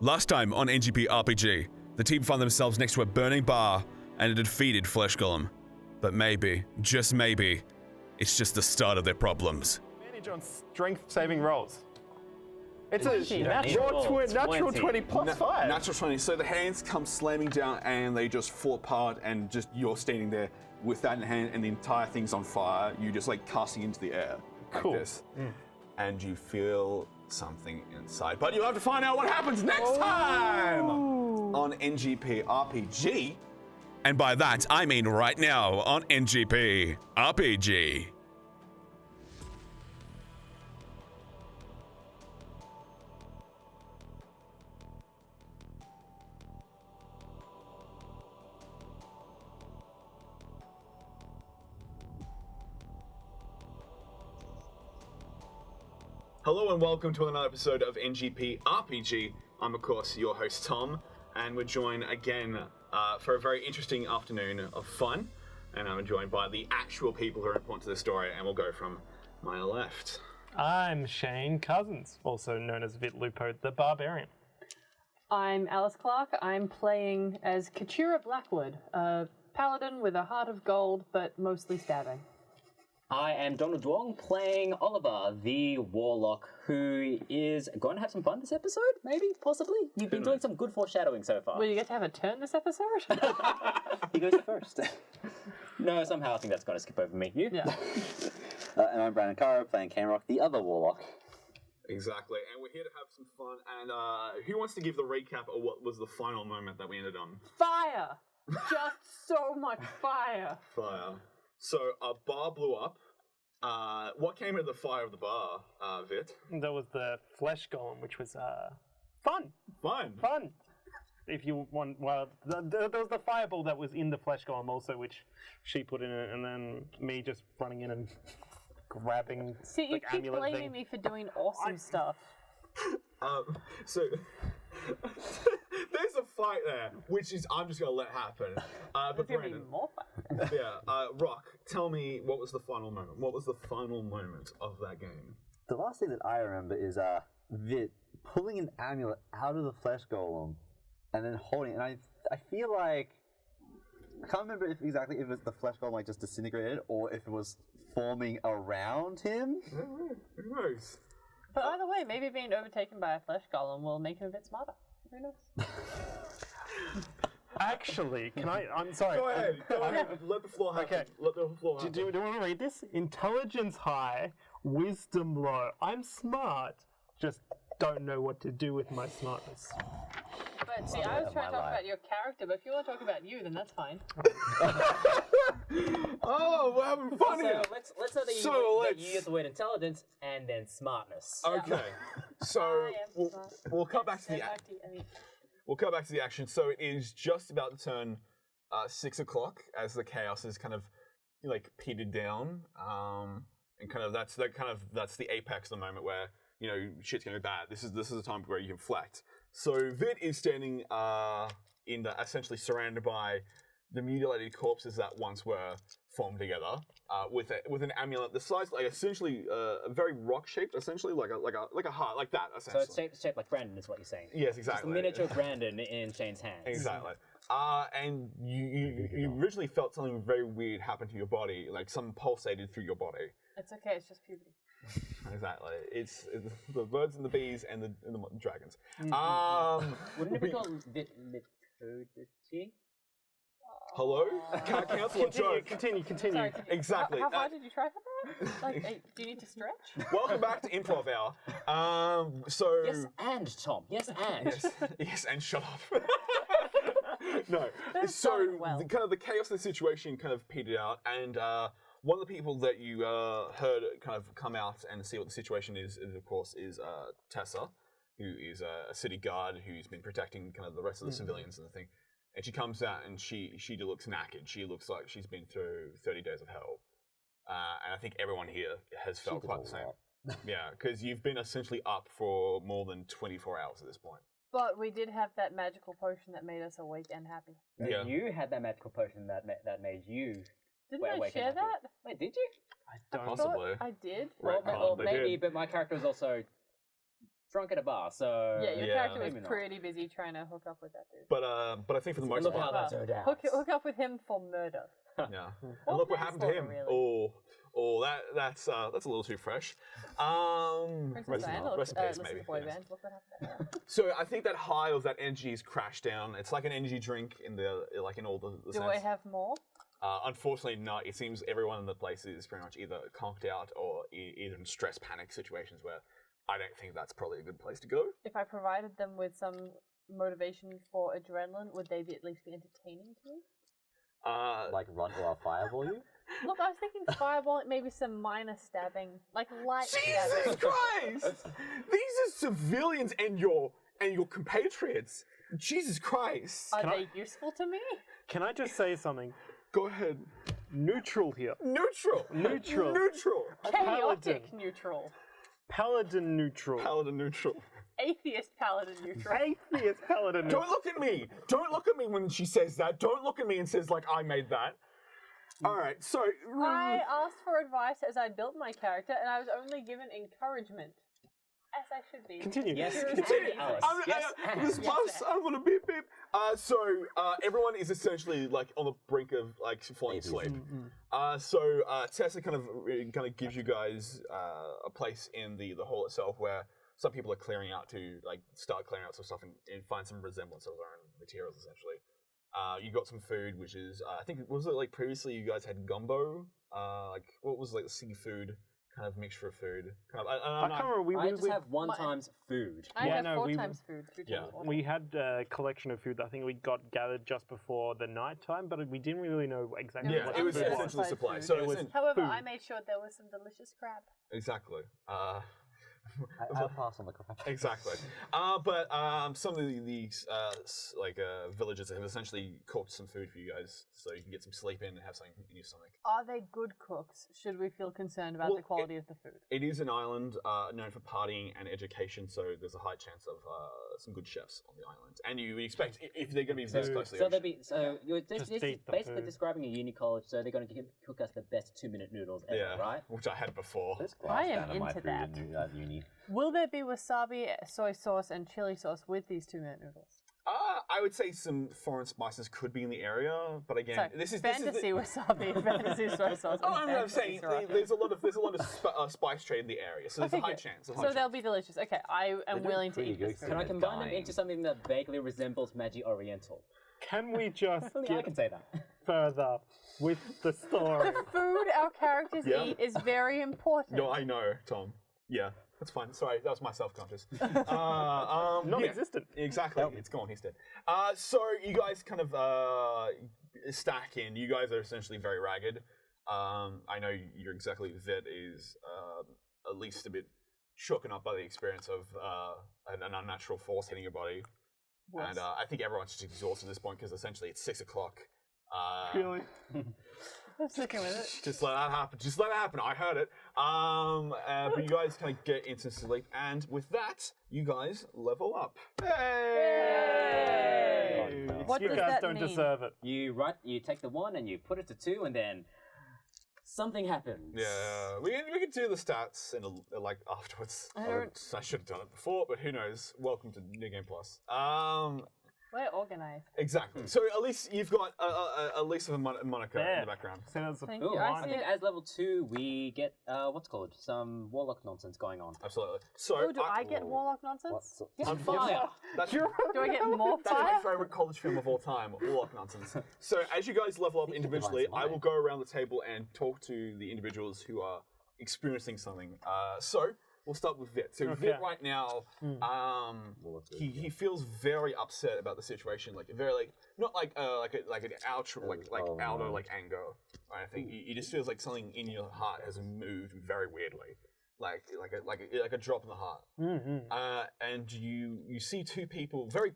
Last time on NGP RPG, the team found themselves next to a burning bar and a defeated flesh golem. But maybe, just maybe, it's just the start of their problems. Advantage on strength saving rolls. It's a natural natural 20 plus 5. Natural 20. So the hands come slamming down and they just fall apart, and just you're standing there with that in hand and the entire thing's on fire. You just like casting into the air like this. And you feel something inside. But you'll have to find out what happens next time on NGP RPG. And by that, I mean right now on NGP RPG. Hello and welcome to another episode of NGP RPG. I'm of course your host Tom, and we're joined again for a very interesting afternoon of fun. And I'm joined by the actual people who are important to the story, and we'll go from my left. I'm Shane Cousins, also known as Vit Lupo the Barbarian. I'm Alice Clarke. I'm playing as Katura Blackwood, a paladin with a heart of gold, but mostly stabbing. I am Donald Duong, playing Oliver, the warlock, who is going to have some fun this episode, maybe, possibly. You've been doing some good foreshadowing so far. Will you get to have a turn this episode? He goes first. No, somehow I think that's going to skip over me. You? Yeah. And I'm Brandon Caro, playing Camrock, the other warlock. Exactly, and we're here to have some fun. And who wants to give the recap of what was the final moment that we ended on? Fire! Just so much fire. Fire. So a bar blew up. What came out of the fire of the bar, Vit? There was the flesh golem, which was fun. Fun. If you want, well, there was the fireball that was in the flesh golem also, which she put in it, and then me just running in and grabbing See, you the keep amulet blaming thing. me for doing awesome stuff. So there's a fight there, which is I'm just gonna let happen. But There's gonna be Brandon, more fire. yeah, Rock, tell me what was the final moment? What was the final moment of that game? The last thing that I remember is Vit pulling an amulet out of the flesh golem and then holding it. And I feel like I can't remember if it was the flesh golem like just disintegrated or if it was forming around him. Who knows? But either way, maybe being overtaken by a flesh golem will make him a bit smarter. Who knows? Actually, I'm sorry. Go ahead. Let the floor happen. Okay. Let the floor happen. Do you want to read this? Intelligence high, wisdom low. I'm smart, just don't know what to do with my smartness. But see, I was trying to talk about your character, but if you want to talk about you, then that's fine. Oh, we're having fun So here. let's say that you use the word intelligence and then smartness. Okay, so I am smart. we'll cut back to the We'll cut back to the action. So it is just about to turn 6 o'clock as the chaos is kind of like petered down, and kind of that's the apex of the moment where shit's gonna be bad. This is the time where you can reflect. So Vit is standing essentially surrounded by the mutilated corpses that once were formed together, with an amulet the size, like essentially very rock shaped, essentially like a heart, like that. So Essentially. it's shaped like Brandon is what you're saying. Yes, It's exactly. a miniature Brandon in Shane's hands. Exactly. And you originally felt something very weird happen to your body, like something pulsated through your body. It's okay, it's just puberty. Exactly. It's the birds and the bees and the dragons. Wouldn't it be called vitodity? Hello? Can't cancel a joke. Continue. Sorry, Exactly. How far did you try for that? Like, do you need to stretch? Welcome back to Improv Hour. Yes, and Tom. Yes, and. Yes, and shut up. No. That's So going well. the chaos of the situation kind of petered out, and one of the people that you heard kind of come out and see what the situation is of course, is Tessa, who is a city guard who's been protecting kind of the rest of the civilians and the thing. And she comes out and she looks knackered. She looks like she's been through 30 days of hell. And I think everyone here has felt quite the same. Yeah, because you've been essentially up for more than 24 hours at this point. But we did have that magical potion that made us awake and happy. Yeah. You had that magical potion that made you. Didn't I awake and share happy. that? Wait, did you? I don't. Possibly. I did. Right, Well, they maybe, did. but my character was also drunk at a bar, so Yeah, your Yeah. character was Maybe not. pretty busy trying to hook up with that dude. But I think for the most Look how part, that turned out. Hook up with him for murder. yeah. And look what happened to him. manslaughter, Oh, that's a little too fresh. Princess Diana looked, rest in peace, listen maybe. to boy yes. band. Look what happened. So I think that high of that energy is crashed down. It's like an energy drink in all the Do sense. I have more? Unfortunately, not. It seems everyone in the place is pretty much either conked out or either in stress panic situations where I don't think that's probably a good place to go. If I provided them with some motivation for adrenaline, would they at least be entertaining to me? Like run or I'll fireball you? Look, I was thinking fireball, maybe some minor stabbing, like light Jesus stabbing. Christ! These are civilians and your compatriots. Jesus Christ! Are they useful to me? Can I just say something? Go ahead. Neutral here. Neutral. Neutral. Neutral. Chaotic neutral. Paladin neutral. Paladin neutral. Atheist paladin neutral. Atheist paladin neutral. Don't look at me. Don't look at me when she says that. Don't look at me and says like I made that. All right. So I asked for advice as I built my character, and I was only given encouragement, as I should be. Continue. Yes, Here's continue, Alice. Alice. Yes, this and. bus, I'm gonna beep beep. So everyone is essentially like on the brink of like falling asleep. So Tessa kind of gives you guys a place in the hall itself where some people are clearing out to like start clearing out some stuff and find some resemblance of their own materials essentially. You got some food, which is I think was it like previously you guys had gumbo, like what was like the seafood kind of mixture of food. Kind of, I can't remember. I just have one times food. I Yeah, have no, 4 we- times food. 3 Yeah. times water. We had a collection of food that I think we got gathered just before the night time, but we didn't really know exactly Yeah, what it was the food essentially Food. supply. Food. So It was- it's However, food. I made sure there was some delicious crab. exactly. I'll pass on the crap. Exactly. But some of these villagers have essentially cooked some food for you guys, so you can get some sleep in and have something in your stomach. Are they good cooks? Should we feel concerned about Well, the quality of the food? It is an island known for partying and education, so there's a high chance of some good chefs on the island. And you would expect if they're going to be this close to the So ocean. they'll be. So you're Just this is eat the basically food. describing a uni college. So they're going to cook us the best 2-minute noodles ever, Yeah, right? which I had before. There's I glass am down in my into food that. at uni. Will there be wasabi, soy sauce, and chili sauce with these 2-minute noodles? I would say some foreign spices could be in the area, but again, So, this is fantasy the, wasabi, fantasy soy sauce. Oh, and I'm fantasy saying sriracha. there's a lot of spice trade in the area, so there's Okay, a high good. chance. So they'll be delicious. Okay, I am doing willing to pretty eat good this food. Can I They're combine them dying. into something that vaguely resembles Magi Oriental? Can we just Only I get can say that. further with the story? The food our characters Yeah. eat is very important. No, I know, Tom. Yeah, that's fine. Sorry, that was my self-conscious. Non-existent. Yeah, exactly. It's gone. He's dead. So you guys kind of stack in. You guys are essentially very ragged. I know you're exactly. Vet is at least a bit shooken up by the experience of an unnatural force hitting your body. Worse. And I think everyone's just exhausted at this point because essentially it's 6 o'clock. Really? I'm sticking with it. Just let that happen. Just let it happen. I heard it. But you guys kind of get into sleep, and with that, you guys level up. Hey! What you does guys that don't mean? deserve it. You take the 1 and you put it to 2, and then something happens. Yeah, we can do the stats in like afterwards. I should have done it before, but who knows? Welcome to New Game Plus. We're organized. Exactly. So at least you've got at least a moniker in the background. So that's a Thank Ooh, you. I I see think it. as level 2 we get what's called some warlock nonsense going on. Absolutely. So Oh, do I get warlock nonsense? Yeah. on fire. That's Do I get more That's my fire? favorite college film of all time, Warlock Nonsense. So as you guys level up individually, I will go around the table and talk to the individuals who are experiencing something. So we'll start with Vit. So Vit right now, he feels very upset about the situation. Like very not like an ouch outer anger or anything. He just feels like something in your heart has moved very weirdly. Like a drop in the heart, and you see 2 people very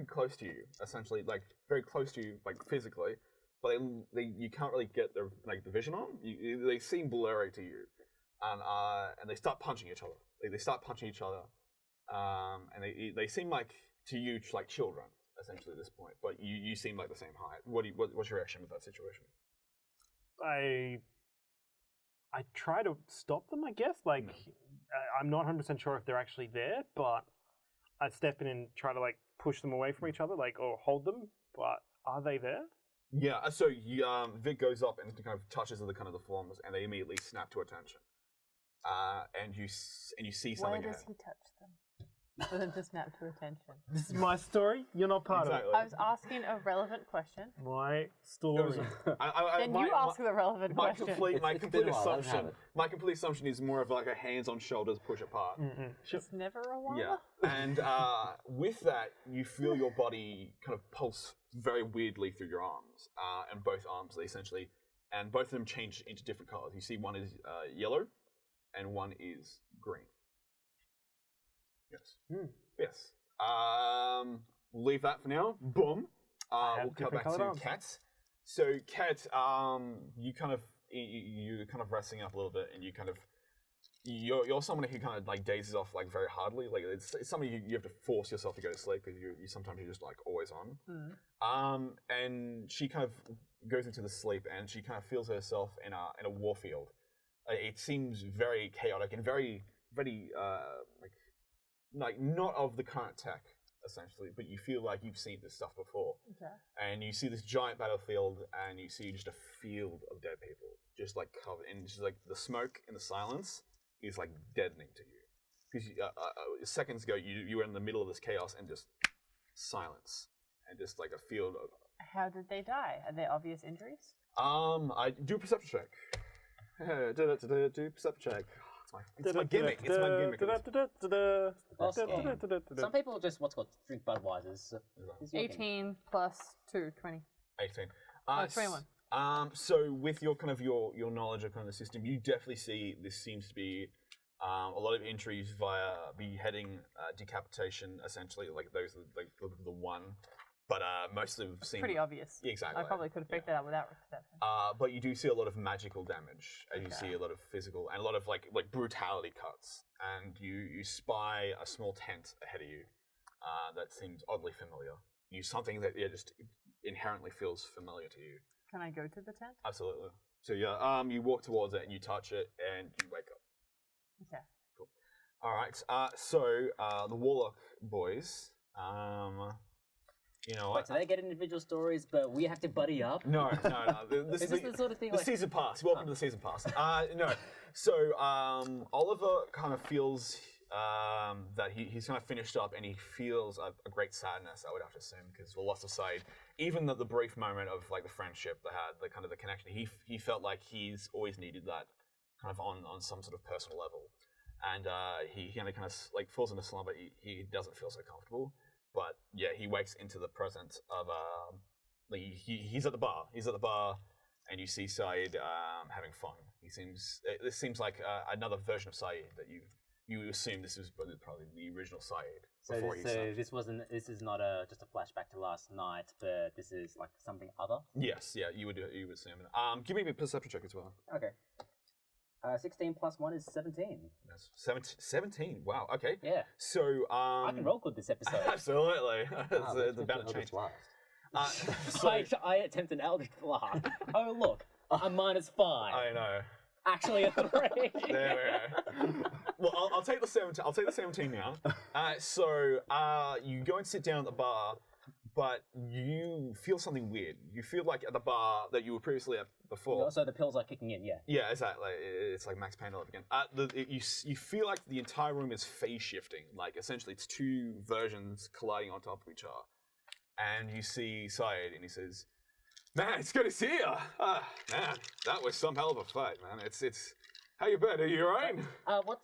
close to you, essentially very close to you physically, but you can't really get the vision on. They seem blurry to you, and they start punching each other. They start punching each other, and they seem like to you like children essentially at this point. But you seem like the same height. What's your reaction with that situation? I try to stop them, I guess. I'm not 100% sure if they're actually there, but I step in and try to like push them away from each other, like or hold them. But are they there? Yeah. So you, Vic goes up and kind of touches the kind of the forms, and they immediately snap to attention. And you see something. Where does he touch them? For them to snap to attention. This is my story. You're not part Exactly. I was asking a relevant question. of it. My story. Then you ask the relevant My question. It's been a while, let him have it. My complete assumption is more of like a hands on shoulders push apart. It's never a while. Yeah, and with that, you feel your body kind of pulse very weirdly through your arms, and both arms essentially, and both of them change into different colors. You see one is yellow, and one is green. Yes. Yes. Leave that for now. Boom. We'll cut back to Kat. So Kat, you kind of you're kind of resting up a little bit, and you kind of you're someone who kind of like dazes off like very hardly. Like it's something you have to force yourself to go to sleep because you sometimes you're just like always on. And she kind of goes into the sleep, and she kind of feels herself in a war field. It seems very chaotic and very like not of the current tech essentially, but you feel like you've seen this stuff before. Okay. And you see this giant battlefield, and you see just a field of dead people, just like covered in just like the smoke and the silence is like deadening to you. Because seconds ago you were in the middle of this chaos and just silence and just like a field of. How did they die? Are there obvious injuries? I do a perception check. Do perception check. It's my gimmick. It's my gimmick. Some people just drink Budweisers. 18 plus 2, 20. 18. 21. So with your kind of your knowledge of kind of the system, you definitely see this seems to be a lot of injuries via beheading, decapitation, essentially. Like those are like the one. But most of them seem Pretty obvious. Exactly. I probably could have picked it up without perception. But you do see a lot of magical damage, and you see a lot of physical and a lot of like brutality cuts. And you spy a small tent ahead of you that seems oddly familiar. Something that just inherently feels familiar to you. Can I go to the tent? Absolutely. So yeah, you walk towards it and you touch it and you wake up. Okay. Cool. All right. So the Warlock boys. You know Wait, what? so they get individual stories, but we have to buddy up? No. This Is this the sort of thing the like... season pass. Welcome to the season pass. No. So Oliver kind of feels that he's kind of finished up, and he feels a great sadness, I would have to assume, because the loss of Saeed. Even the brief moment of like the friendship they had, the kind of the connection, he felt like he's always needed that kind of on some sort of personal level, and he kind of like falls into slumber. He doesn't feel so comfortable. But yeah, he wakes into the presence of he's at the bar. He's at the bar, and you see Saeed having fun. This seems like another version of Saeed that you assume this was probably the original Saeed. This is not just a flashback to last night, but this is like something other. Yes, yeah, you would assume. Give me a perception check as well. Okay. 16 plus 1 is 17. That's 17. Wow. Okay. Yeah. So I can roll good this episode. Absolutely. It's about to change. I attempt an Eldritch Blast. Oh look, a -5. I know. Actually, a 3. There we go. Well, I'll take the 17. I'll take the 17 now. So you go and sit down at the bar, but you feel something weird. You feel like at the bar that you were previously at before. So the pills are kicking in, yeah. Yeah, exactly. It's like Max Payne all over again. You feel like the entire room is phase shifting. Like essentially, it's two versions colliding on top of each other. And you see Saeed, and he says, "Man, it's good to see you. Man, that was some hell of a fight, man. It's. How you been? Are you alright? What?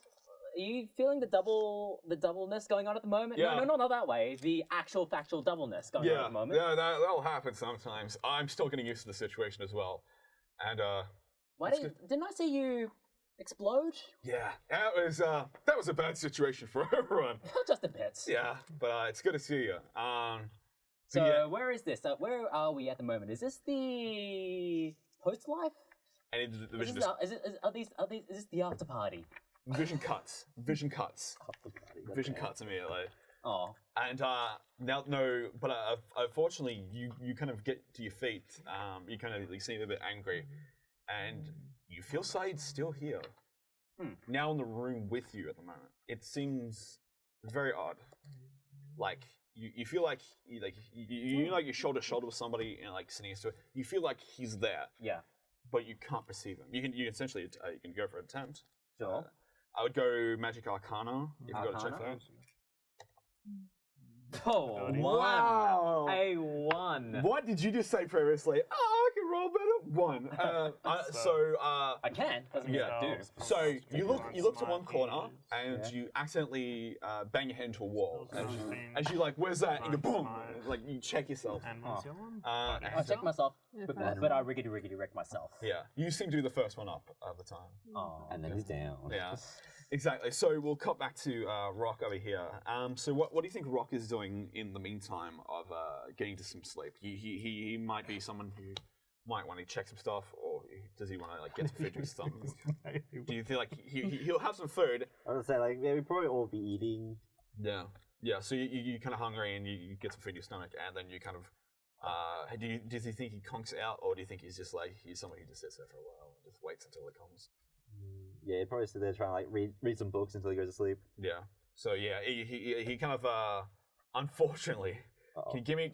Are you feeling the doubleness going on at the moment? Yeah. No, not that way. The actual factual doubleness going on at the moment. Yeah, that'll happen sometimes. I'm still getting used to the situation as well. And didn't I see you explode? Yeah, that was a bad situation for everyone. Just a bit. Yeah, but it's good to see you. So yeah. where is this? Where are we at the moment? Is this the post life? And the Is this the after party? Vision cuts. Vision cuts immediately. Oh. And but unfortunately, you kind of get to your feet. You seem a bit angry, and you feel Saeed's still here. now in the room with you at the moment. It seems very odd. Like you feel like you like you're shoulder to shoulder with somebody and like sitting next to it. You feel like he's there, Yeah. but you can't perceive him. You can essentially you can go for an attempt. Sure. I would go Magic Arcana if you've got to check Arcana? that. Oh, Wow. A 1. What did you just say previously? Oh, I can roll better. 1. I can. Doesn't mean I do. So you look to one corner and you accidentally bang your head into a wall. As you like, where's that? And you go boom. Like you check yourself. And what's your one? I check myself, but I riggedy wreck myself. Yeah, you seem to be the first one up at the time. Oh, And then he's down. Yeah, exactly. So we'll cut back to Rock over here. So what do you think Rock is doing in the meantime of getting to some sleep? He might be someone who might want to check some stuff, or does he want to like get some food to his stomach? Do you feel like he'll have some food? I was gonna say, like, yeah, we probably all be eating. Yeah. Yeah, so you kind of hungry and you get some food in your stomach, and then you kind of, does he think he conks out, or do you think he's just like, he's somebody who just sits there for a while and just waits until it comes? Yeah, he'd probably sit there trying to like read some books until he goes to sleep. Yeah. So yeah, he kind of, unfortunately, can you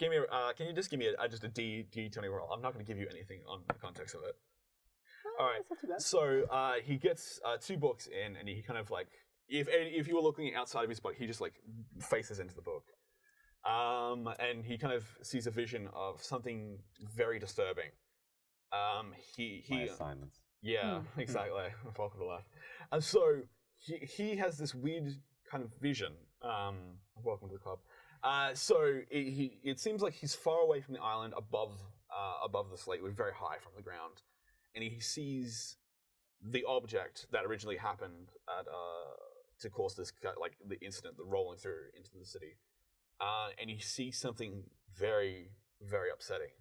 just give me just a D20 roll? I'm not going to give you anything on the context of it. All right. That's not too bad. So he gets 2 books in, and he kind of like, if you were looking outside of his book, he just like faces into the book, and he kind of sees a vision of something very disturbing. My assignments. Yeah, exactly. Welcome to life. And so he has this weird kind of vision. Welcome to the club. So it seems like he's far away from the island, above the slate, very high from the ground, and he sees the object that originally happened to cause this like the incident, the rolling through into the city, and he sees something very, very upsetting.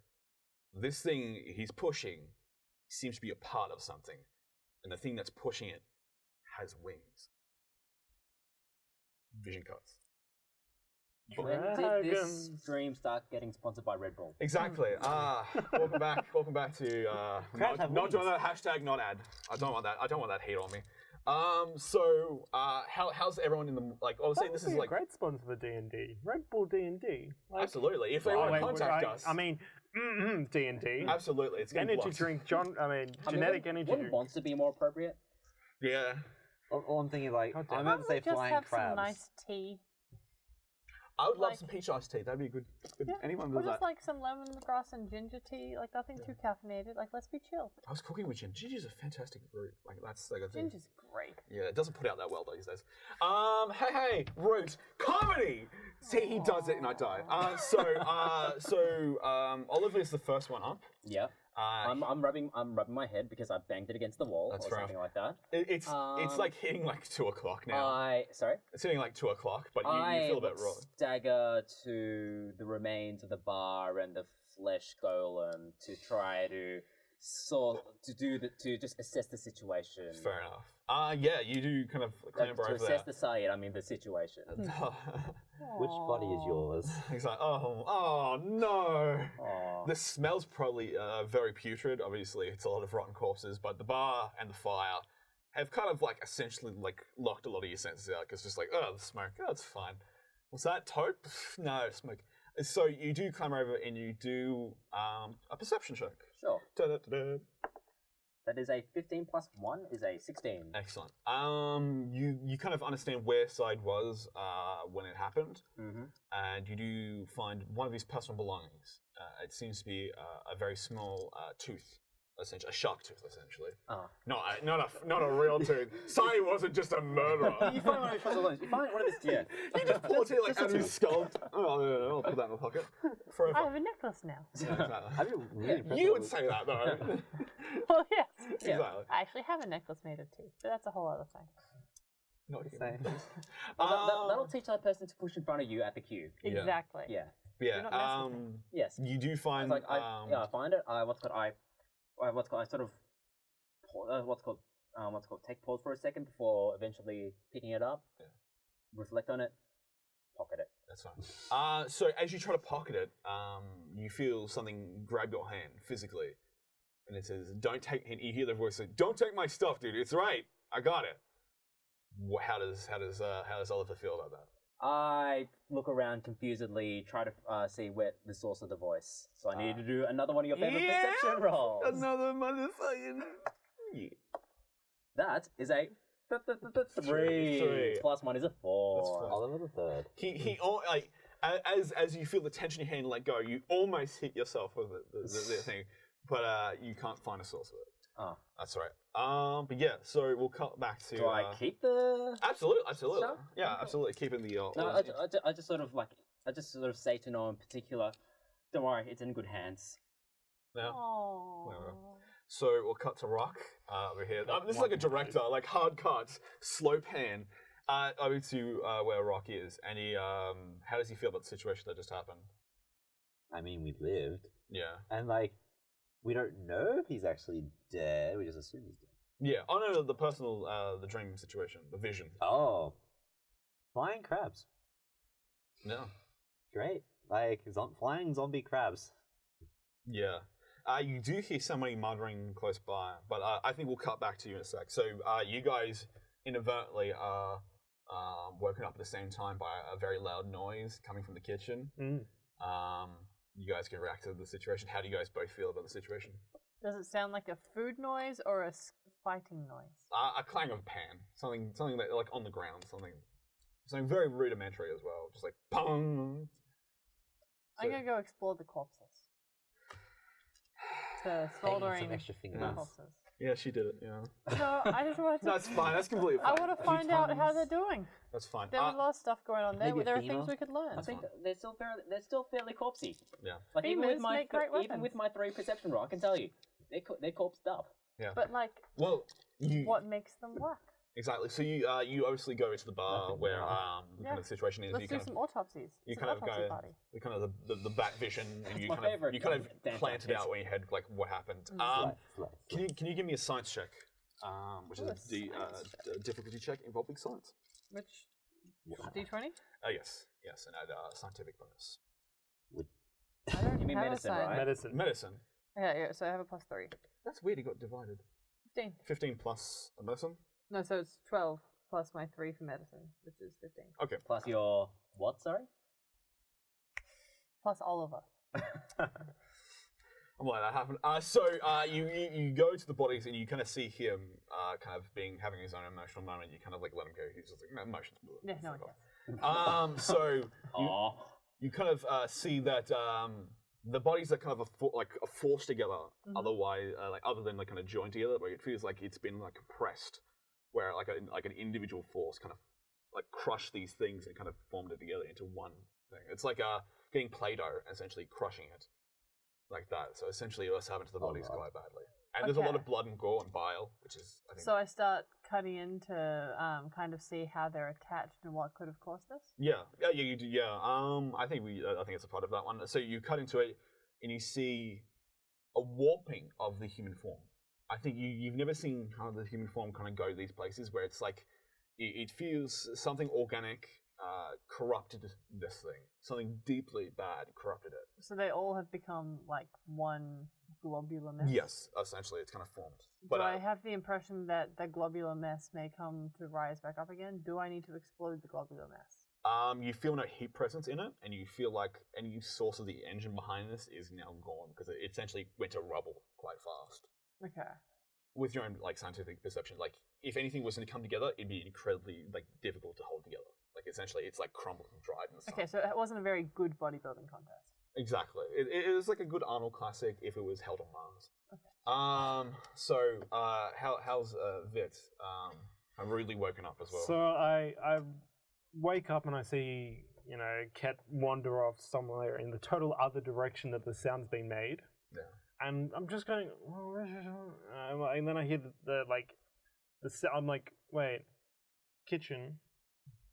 This thing he's pushing seems to be a part of something, and the thing that's pushing it has wings. Vision cuts. When did this stream start getting sponsored by Red Bull? Exactly. Welcome back to not doing that hashtag not ad. I don't want that hate on me. How's everyone in the like? Obviously, this is like a great sponsor for D&D. Red Bull D&D. Like, absolutely. If they want to contact us, I mean, D&D. absolutely. It's getting Energy blocked. drink, genetic energy Wouldn't drink. Monster be more appropriate? Yeah. All I'm thinking, like, God I'm damn. about to say Just flying have crabs. some nice tea. I would love Like- some peach iced tea. That'd be a good. Yeah. Anyone Or does just that? like some lemongrass and ginger tea, like nothing too caffeinated. Like, let's be chill. I was cooking with ginger. Ginger's a fantastic root. Like that's like a thing. Ginger's great. Yeah, it doesn't put out that well these days. Hey, root comedy. See, he does it, and I die. Oliver's the first one up. Yeah. I'm rubbing my head because I banged it against the wall That's or fair something like that. It's like hitting like 2 o'clock now. Sorry. It's hitting like 2 o'clock, but you feel a bit raw. Stagger to the remains of the bar and the flesh golem to try to to just assess the situation. Fair enough. Yeah, you do kind of clamber to over assess the site, I mean the situation. Which body is yours? He's like, oh no. Aw. The smell's probably very putrid. Obviously, it's a lot of rotten corpses, but the bar and the fire have kind of like essentially like locked a lot of your senses out because just like, oh, the smoke, oh, it's fine. Was that taupe? No, smoke. So you do climb over and you do a perception check. Sure. Da-da-da-da. That is a 15 plus 1 is a 16. Excellent. You kind of understand where Side was when it happened, and you do find one of his personal belongings. It seems to be a very small tooth, essentially a shark tooth, essentially. Not a real tooth. Side wasn't just a murderer. You find one of his personal belongings. You find one of his He just pulled it like out of his skull. I'll put that in my pocket forever. I have a necklace now. Yeah, exactly. I'd be really impressed You with- would say that though. Well, yes. Exactly. I actually have a necklace made of teeth, but that's a whole other thing. Not Same. human. That'll teach that person to push in front of you at the cube. Yeah. Exactly. Yeah. Yeah. not mess with Yes. You do It's find like I find it. I sort of take pause for a second before eventually picking it up. Yeah. Reflect on it. Pocket it. That's fine. So as you try to pocket it, you feel something grab your hand physically, and it says, "Don't take." And you hear the voice say, "Don't take my stuff, dude. It's right. I got it." how does Oliver feel about that? I look around confusedly, try to see where the source of the voice. So I need to do another one of your favorite perception rolls. Another motherfucking. That is a 3. Plus 1 is a 4. That's fine. Oliver the third. He like as you feel the tension in your hand let go, you almost hit yourself with the thing, but you can't find a source of it. Oh. That's right. But yeah, so we'll cut back to. Do I keep the? Absolutely. Shop? Yeah, absolutely. Keeping the. No, I just sort of say to no one in particular, don't worry, it's in good hands. Yeah. Aww. So we'll cut to Rock over here. This is like a director, like hard cuts, slow pan, over to where Rock is, and he. How does he feel about the situation that just happened? I mean, we lived, Yeah. and like, we don't know if he's actually dead. We just assume he's dead. Yeah. Oh no, the personal, the dream situation, the vision. Oh, flying crabs. No. Great. Like flying zombie crabs. Yeah. You do hear somebody muttering close by, but I think we'll cut back to you in a sec. So you guys inadvertently are woken up at the same time by a very loud noise coming from the kitchen. You guys can react to the situation. How do you guys both feel about the situation? Does it sound like a food noise or a fighting noise? A clang of a pan, something that like on the ground, something very rudimentary as well, just like pong. I'm gonna go explore the corpses. To smoldering some extra fingernails. corpses. Yeah, she did it. Yeah. No, I just wanted to. No, it's fine. That's completely fine. I want to find out how they're doing. That's fine. There was a lot of stuff going on there. maybe a There are female? things we could learn. I think they're still fairly corpsey. Yeah. Like even Femurs with my make great even weapons. with my 3 perception roll, I can tell you they're corpsed up. Yeah. But like, Well, you what makes them work? exactly. So you obviously go into the bar Nothing where wrong. the kind of situation is. Let's You do kind some of autopsies. you Some kind of autopsy go party. the kind of the back vision, and you my kind of favourite Dan plant it Jackets. out in your head like what happened. Slice. Can you give me a science check, which is a difficulty check involving science? Which D20? Yes, and add scientific bonus. I don't You mean have a medicine, sign. right? Medicine. Medicine. Yeah, so I have a +3. That's weird. It got divided. 15. 15 plus a medicine. No, so it's 12 plus my 3 for medicine, which is 15. Okay. Plus your what? Sorry. Plus Oliver. I'm like that happened. So you go to the bodies and you kind of see him kind of having his own emotional moment. You kind of like let him go. He's just like no emotions. Yeah, no one cares. So Aw. you kind of see that the bodies are kind of are forced together. Otherwise, like other than like kind of joined together, where it feels like it's been like compressed, where like an individual force kind of like crushed these things and kind of formed it together into one thing. It's like getting Play-Doh, essentially crushing it like that. So essentially, what's happened to the bodies right. quite badly. And there's a lot Okay. of blood and gore and bile, which is I think. So I start cutting in to kind of see how they're attached and what could have caused this. Yeah, you do. Yeah, I think it's a part of that one. So you cut into it, and you see a warping of the human form. I think you've never seen kind of the human form kind of go to these places where it's like it feels something organic corrupted this thing. Something deeply bad corrupted it. So they all have become like one globular mess? Yes, essentially, it's kind of formed. Do I have the impression that the globular mess may come to rise back up again? Do I need to explode the globular mess? You feel no heat presence in it, and you feel like any source of the engine behind this is now gone because it essentially went to rubble quite fast. Okay. With your own like scientific perception, like if anything was to come together, it'd be incredibly like difficult to hold together. Like essentially, it's like crumbled and dried and stuff. Okay, so it wasn't a very good bodybuilding contest. Exactly. It was like a good Arnold classic if it was held on Mars. So how's Vit? I'm rudely woken up as well. So I wake up and I see, Ket wander off somewhere in the total other direction that the sound's been made. Yeah. And I'm just going, and then I hear the sound. I'm like, wait, kitchen,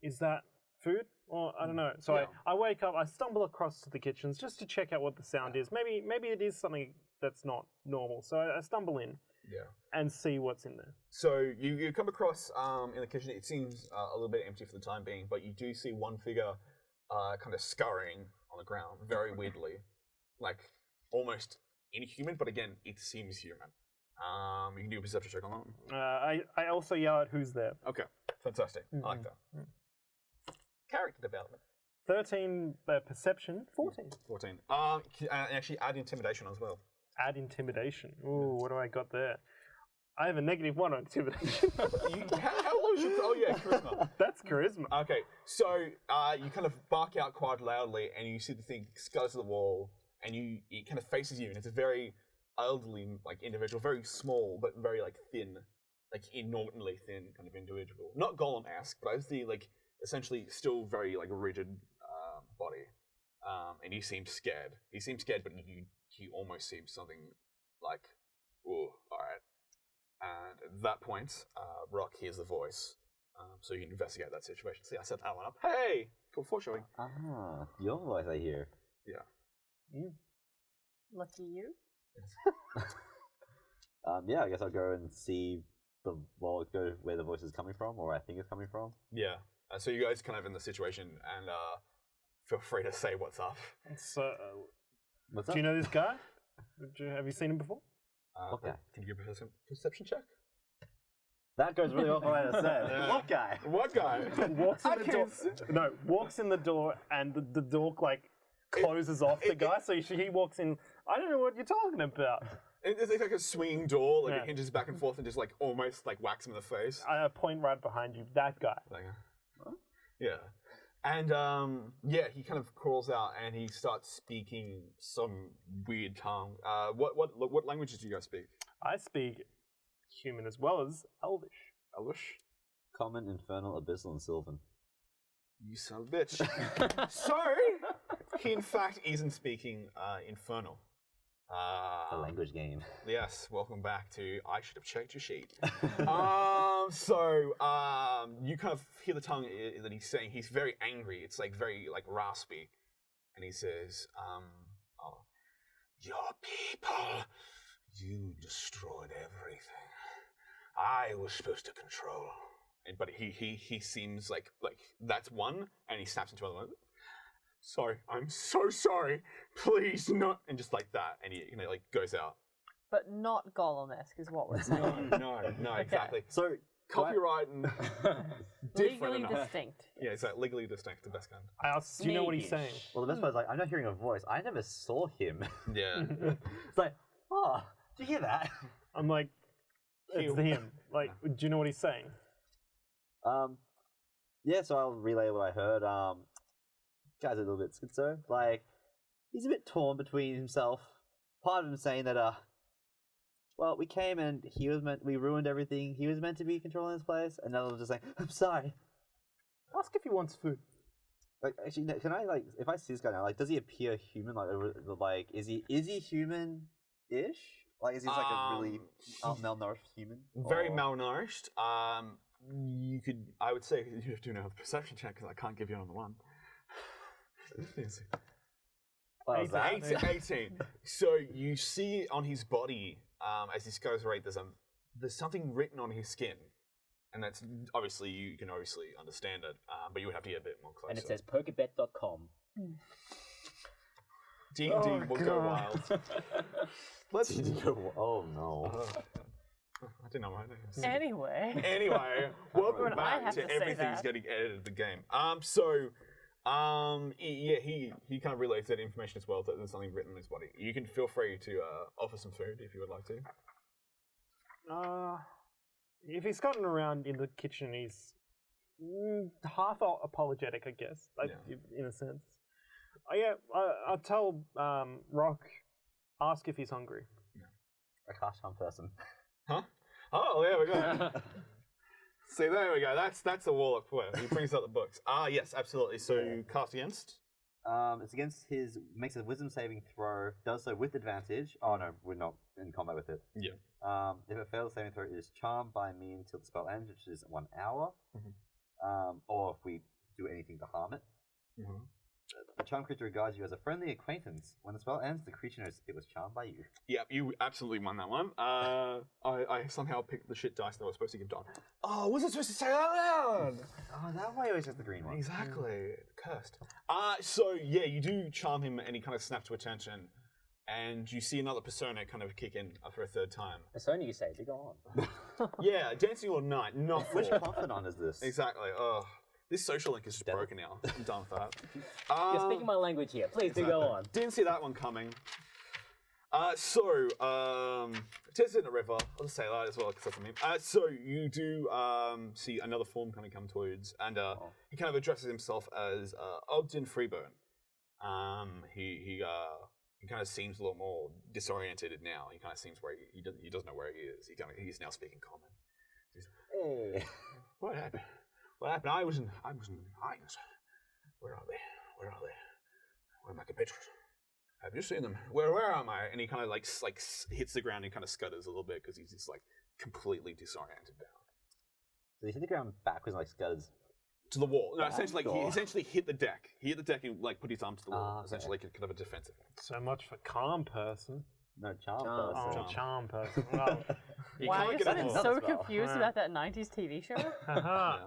is that food? Or I don't know. So Yeah. I wake up, I stumble across to the kitchens just to check out what the sound is. Maybe it is something that's not normal. So I stumble in and see what's in there. So you come across in the kitchen. It seems a little bit empty for the time being, but you do see one figure kind of scurrying on the ground very weirdly, like almost inhuman. But again, it seems human. You can do a perception check on that. I also yell at who's there. Okay, fantastic. I like that. Character development. 13 perception, 14. 14. Actually, add intimidation as well. Add intimidation. Ooh, what do I got there? I have a -1 on intimidation. How low is your... Oh, yeah, charisma. That's charisma. Okay, so you kind of bark out quite loudly, and you see the thing scutters to the wall, and it kind of faces you, and it's a very elderly individual, very small, but very thin, inordinately thin kind of individual. Not Golem-esque, but I see essentially still very rigid body. And he seems scared. He seems scared, but he almost seems something like, "Ooh, all right." And at that point, Rock hears the voice, so you can investigate that situation. See, I set that one up. Hey, cool foreshadowing. Ah, your voice I hear. Yeah. Lucky you. Yeah, I guess I'll go and see go where the voice is coming from, or I think it's coming from. Yeah. So you guys kind of in the situation, and feel free to say what's up. So, What's do up? you know this guy? Have you seen him before? Okay. Can you give a perception check? That goes really well for what I said. Yeah. What guy? What guy? Walks in the door. No, walks in the door, and the door closes off the guy. So he walks in. I don't know what you're talking about. It's like a swinging door, it hinges back and forth, and just almost whacks him in the face. I point right behind you. That guy. Yeah. And he kind of crawls out and he starts speaking some weird tongue. What languages do you guys speak? I speak human as well as Elvish. Elvish? Common, Infernal, Abyssal, and Sylvan. You son of a bitch. So, he in fact isn't speaking Infernal. A language game. Yes, welcome back to I should have checked your sheet. You kind of hear the tongue that he's saying. He's very angry. It's very raspy. And he says, your people, you destroyed everything. I was supposed to control. But he seems like that's one, and he snaps into another one. Sorry, I'm so sorry. Please not, and just like that, and he goes out. But not Golem-esque is what we're saying. No, exactly. So copyright and different Legally enough. distinct. Yeah, it's legally distinct, the best kind. I asked, do you know what he's saying? Well, the best part is I'm not hearing a voice. I never saw him. Yeah. It's did you hear that? I'm like, it's him. Do you know what he's saying? Yeah, so I'll relay what I heard. Guy's a little bit schizo. He's a bit torn between himself. Part of him saying that, we came and we ruined everything. He was meant to be controlling this place. And another was just saying, I'm sorry. Ask if he wants food. Actually, no, can I, if I see this guy now, does he appear human? Is he human-ish? Is he just a really malnourished human? Very malnourished. I would say you have to do another perception check because I can't give you another one. 18. So you see on his body, as this goes right, there's something written on his skin, and that's obviously you can understand it, but you would have to get a bit more closer. And it says pokebet.com. D&D will go wild. Let's go. Oh no. I didn't know my name. Anyway, welcome I back have to to say everything's that. getting edited the game. He kind of relays that information as well. That there's something written on his body. You can feel free to offer some food if you would like to. If he's gotten around in the kitchen, he's half apologetic, I guess, in a sense. I'll tell Rock, ask if he's hungry. A cash-on person. Huh? Oh, there we go. See, there we go. That's a warlock for you. He brings out the books. Yes, absolutely. So you cast against? It's against makes a wisdom saving throw, does so with advantage. Oh no, we're not in combat with it. Yeah. If it fails saving throw, it is charmed by me until the spell ends, which is 1 hour. Mm-hmm. Or if we do anything to harm it. Mm-hmm. The charm creature regards you as a friendly acquaintance. When the spell ends, the creature knows it was charmed by you. Yeah, you absolutely won that one. I somehow picked the shit dice that I was supposed to give Don. Oh, wasn't supposed to say that loud! Oh, that way always has the green one. Exactly. Cursed. You do charm him and he kind of snaps to attention. and you see another persona kind of kick in for a third time. Persona, you say? Go on. Yeah, Dancing All Night, not Which for. confidant is this? Exactly. Oh, this social link is just broken now. I'm done with that. You're speaking my language here. Please do go on. Didn't see that one coming. Tess in the river. I'll just say that as well because that's a meme. So you do see another form kind of come towards, and he kind of addresses himself as Ogden Freeburn. He kind of seems a lot more disoriented now. He kind of seems where he doesn't know where he is. He's now speaking common. Hey. What happened? What happened? I was in the mines. Where are they? Where are my compatriots? Have you seen them? Where am I? And he kind of like hits the ground and kind of scutters a little bit because he's just like completely disoriented now. So he hit the ground backwards and like scutters. To the wall. No, Back essentially, he or- essentially hit the deck. He hit the deck and like put his arm to the wall. Essentially, like kind of a defensive. So much for calm person. No, charm Charm. person. Oh, charm person. Well, You Wow, can't you're get sounding involved so as well. confused about that 90s TV show. haha. Yeah.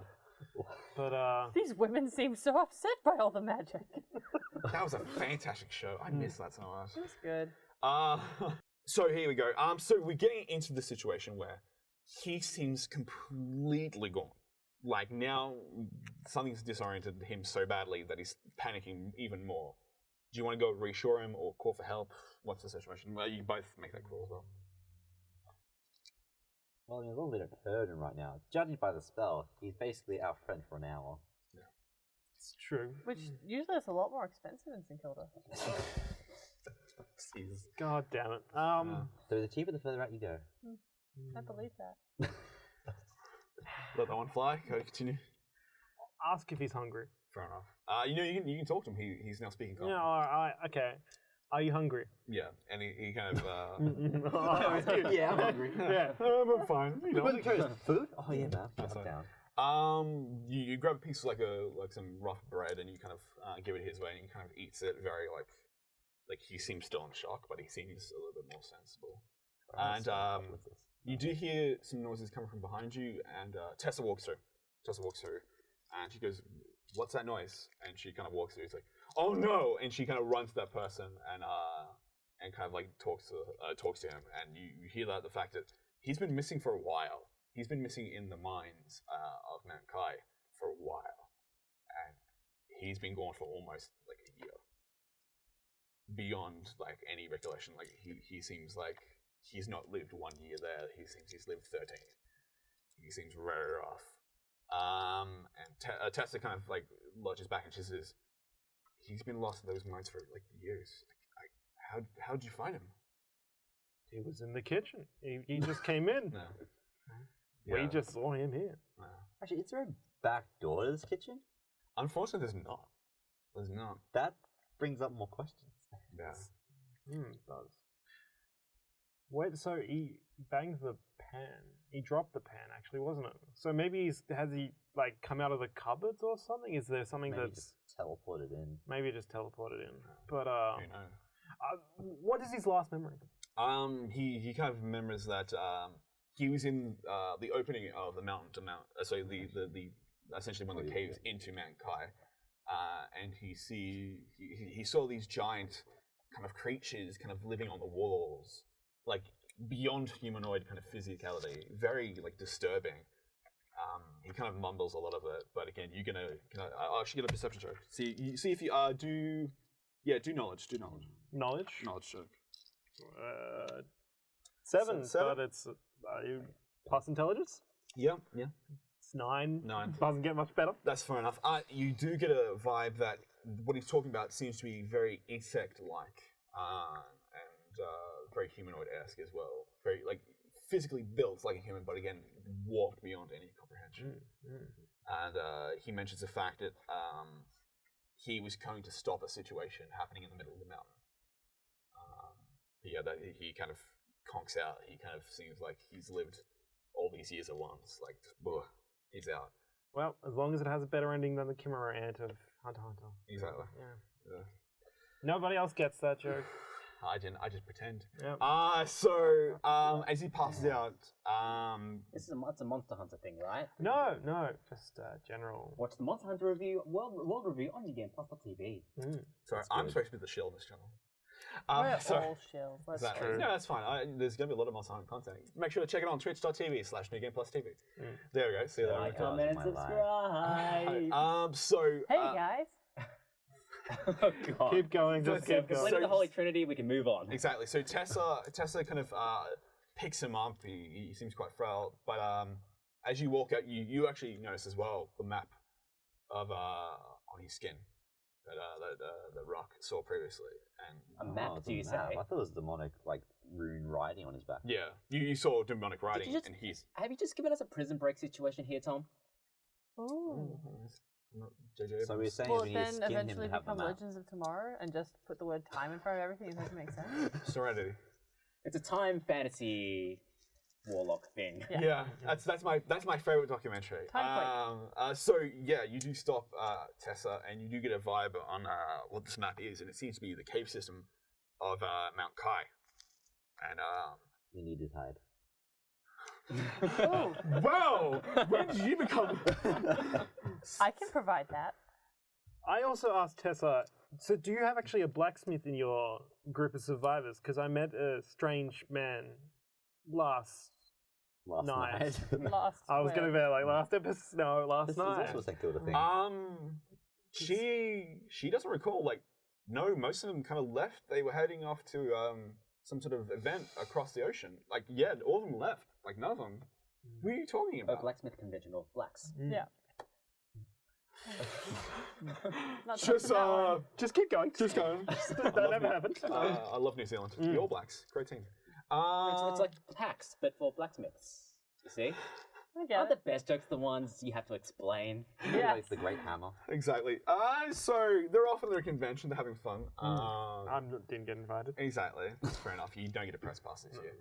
But These women seem so upset by all the magic. That was a fantastic show. I miss that so much. It was good. So here we go. So we're getting into the situation where he seems completely gone. Like now, something's disoriented him so badly that he's panicking even more. Do you want to go reassure him or call for help? What's the situation? Well, you both make that call as well. Well, he's a little bit hurt him right now. Judging by the spell, he's basically our friend for an hour. it's true. Which usually is a lot more expensive in St Kilda. Jesus. God damn it. So the cheaper, the further out you go. I believe that. Let that one fly. Go continue. Ask if he's hungry. Fair enough. You can talk to him. He's now speaking. Yeah, all right, okay. Are you hungry? Yeah, and he kind of. Yeah, I'm hungry. Yeah, I'm fine. You know. Wasn't curious. Food? Oh yeah, man. That's I'm fine. down. You grab a piece of like some rough bread and you kind of give it his way and he kind of eats it very like he seems still in shock, but he seems a little bit more sensible. And you do hear some noises coming from behind you, and Tessa walks through. And she goes, "What's that noise?" And she kind of walks through. It's like, "Oh no!" And she kind of runs to that person and kind of like talks to him. And you hear that the fact that he's been missing for a while. He's been missing in the mines of Mount Kai for a while, and he's been gone for almost like a year. Beyond like any recollection, like he seems like he's not lived 1 year there. He seems he's lived 13. He seems very rough. And Tessa kind of like lodges back and she says, "He's been lost in those mines for like years. How'd you find him?" He was in the kitchen. He just came in. No. We just saw him here. No. Actually, is there a back door to this kitchen? Unfortunately, there's not. There's not. That brings up more questions. Yeah. It does. Wait, so he banged the pan. He dropped the pan, actually, wasn't it? So maybe has he like come out of the cupboards or something? Is there something Maybe that's just teleported in. maybe just teleported in? But Who knows? what is his last memory? He kind of remembers that he was in the opening of the mountain to Mount. So the essentially one of the caves into Mount Kai, and he saw these giant kind of creatures kind of living on the walls, like beyond humanoid kind of physicality, very like disturbing. He kind of mumbles a lot of it, but again, you're gonna I'll actually get a perception check. See if you do knowledge. Knowledge check. 7, Seven? but it's you plus intelligence. Yeah. It's 9. 9. Doesn't get much better. That's fair enough. You do get a vibe that what he's talking about seems to be very insect-like and very humanoid-esque as well. Very like physically built like a human, but again warped beyond any comprehension. And he mentions the fact that he was going to stop a situation happening in the middle of the mountain. That he kind of conks out. He kind of seems like he's lived all these years at once. Like, he's out. Well, as long as it has a better ending than the Chimera Ant of Hunter x Hunter. Exactly. Yeah. Nobody else gets that joke. I didn't. I just pretend. Yeah. So as he passes out, It's a Monster Hunter thing, right? No, just general. Watch the Monster Hunter review, world review on YouGamePlus.tv. sorry, I'm supposed to be the shill on this channel. We're So, all shells. That's exactly. true. No, that's fine. There's going to be a lot of more silent content. Make sure to check it on twitch.tv/NewGamePlusTV. There we go. See you there. Like, comment, and subscribe. Hey guys. Oh god. Keep going, just keep If we're going. in the Holy Trinity, we can move on. Exactly. So Tessa kind of picks him up. He seems quite frail, but as you walk out, you actually notice as well the map of on his skin that Rock saw previously. And A map, it's do you map. say? I thought it was demonic, like rune writing on his back. yeah, you saw demonic writing, just- and he's. Have you just given us a prison break situation here, Tom? Ooh. JJ. So we're saying Will we it need to then skin him eventually to have the become map. Legends of Tomorrow and just put the word time in front of everything? Does that make sense? Serenity. It's a time fantasy warlock thing. Yeah. Yeah, that's my favorite documentary. So yeah, you do stop Tessa, and you do get a vibe on what this map is, and it seems to be the cave system of Mount Kai. And You need his hide. Oh, wow, when did you become? I can provide that. I also asked Tessa, so do you have actually a blacksmith in your group of survivors? Because I met a strange man last Last night. night. Last. I was going to be like last episode, no, last This is night. also a secular thing. She doesn't recall. Like, no, most of them kind of left. They were heading off to some sort of event across the ocean. Like, yeah, all of them left. Like, none of them. What are you talking A about? blacksmith convention of blacks. Yeah. Not Just touching that one. Just keep going. Just going. That never happened. I love New Zealand. The All Blacks, great team. It's like tax, but for blacksmiths. You see? I get Aren't it. the best jokes the ones you have to explain? Yeah. Like the great hammer. Exactly. So they're off at their convention. They're having fun. I didn't get invited. Exactly. That's fair enough. You don't get a press pass this year.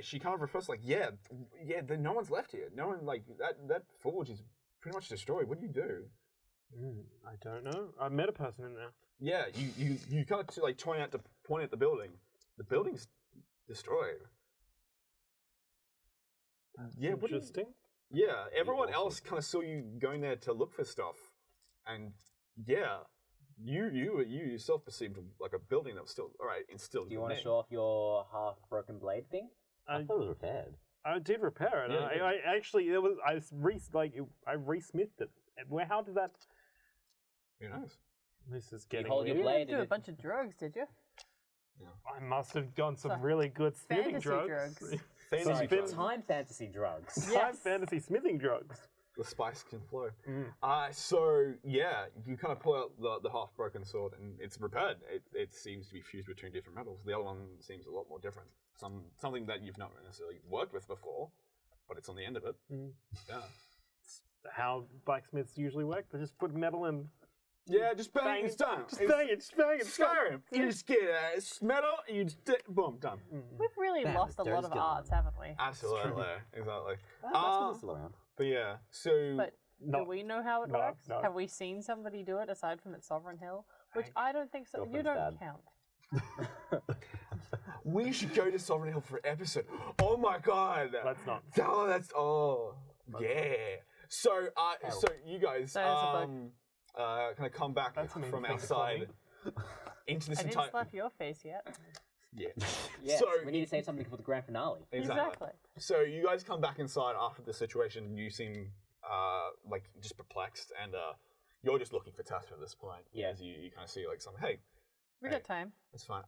She kind of refers like, no one's left here. No one, like, that forge is pretty much destroyed. What do you do? I don't know. I met a person in there. Yeah, you kind of like point at the building. The building's destroyed. Yeah, what do you- Interesting. Yeah, everyone else kind of saw you going there to look for stuff, and yeah, you yourself perceived like a building that was still all right. It's still. Do you want to show off your half broken blade thing? I thought it was repaired. I did repair it. Yeah, you did. I actually I re-smithed it. How did that? Who knows? This is You getting hold your weird. blade Do and a bunch of drugs, did you? I must have gone some So, really good smithing fantasy drugs. drugs. Fantasy Sorry, drugs. time fantasy drugs. Time Yes. fantasy smithing drugs. The spice can flow. So yeah, you kind of pull out the half broken sword, and it's repaired. It seems to be fused between different metals. The other one seems a lot more different. Something that you've not necessarily worked with before, but it's on the end of it. Yeah. How blacksmiths usually work. They just put metal and Yeah, just bang, it's done. Just bang it, just bang it. Skyrim. You just get metal, and you just boom, done. We've really Damn, lost a the lot dirt's of getting arts, haven't we? Absolutely, exactly. That's still around. But yeah, so But No. do we know how it No, works? no. Have we seen somebody do it aside from at Sovereign Hill? Which I don't think so. You Girlfriend's don't dad. count. we should go to Sovereign Hill for an episode. Oh my god. Let's not. Yeah. So so you guys That is a kind of come back That's a mean from thing to outside into this I didn't entire slap your face yet. yeah. Yes, So we need to save something for the grand finale. Exactly. So you guys come back inside after the situation. You seem like just perplexed, and you're just looking for Tessa at this point. Yeah. As you kind of see like some hey. We got time. That's fine.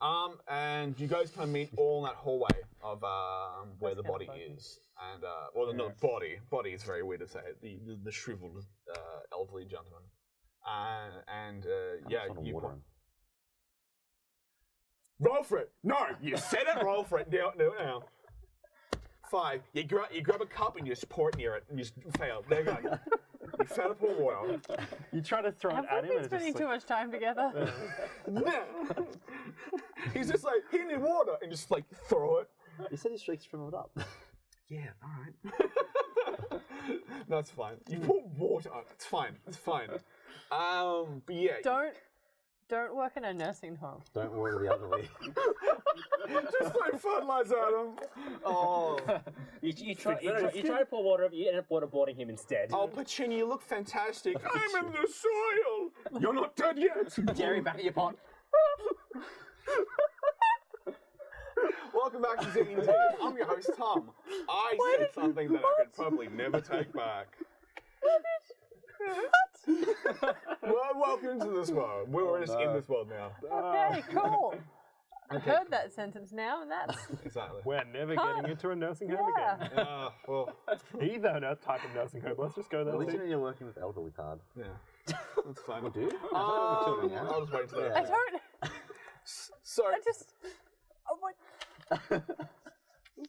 And you guys kind of meet all in that hallway of where That's the kinda body funny. is, and well, not body. Body is very weird to say. The shriveled elderly gentleman, yeah, Sort of you water point. him. Roll for it. No, you said it. Roll for it. Do it now. 5. You grab a cup and you just pour it near it, and you just fail. There you go. You fail to pour water. You try to throw Have it at we him been and it's spending just too much time together? He's just like, he need water, and just like throw it. You said his streaks shriveled up. Yeah, alright. That's fine. You pour water on it. It's fine. It's fine. But yeah. Don't work in a nursing home. Don't water the elderly. Just throw fertilizer at him. Oh. You try to pour water up, you end up waterboarding him instead. Oh, Pacini, you look fantastic. I'm in the soil. You're not dead yet! Jerry, back at your pot. Welcome back to D&D. I'm your host, Tom. I said something that I could probably never take back. Well, welcome to this world. We're just in this world now. Okay, cool. I've heard that sentence now, and that's Exactly. We're never getting into a nursing home again. Well, Either type of nursing home. Let's just go there. At least you're working with elderly card. yeah. That's fine. Well, dude. I'll just wait till that. I don't. So, I just. Oh my.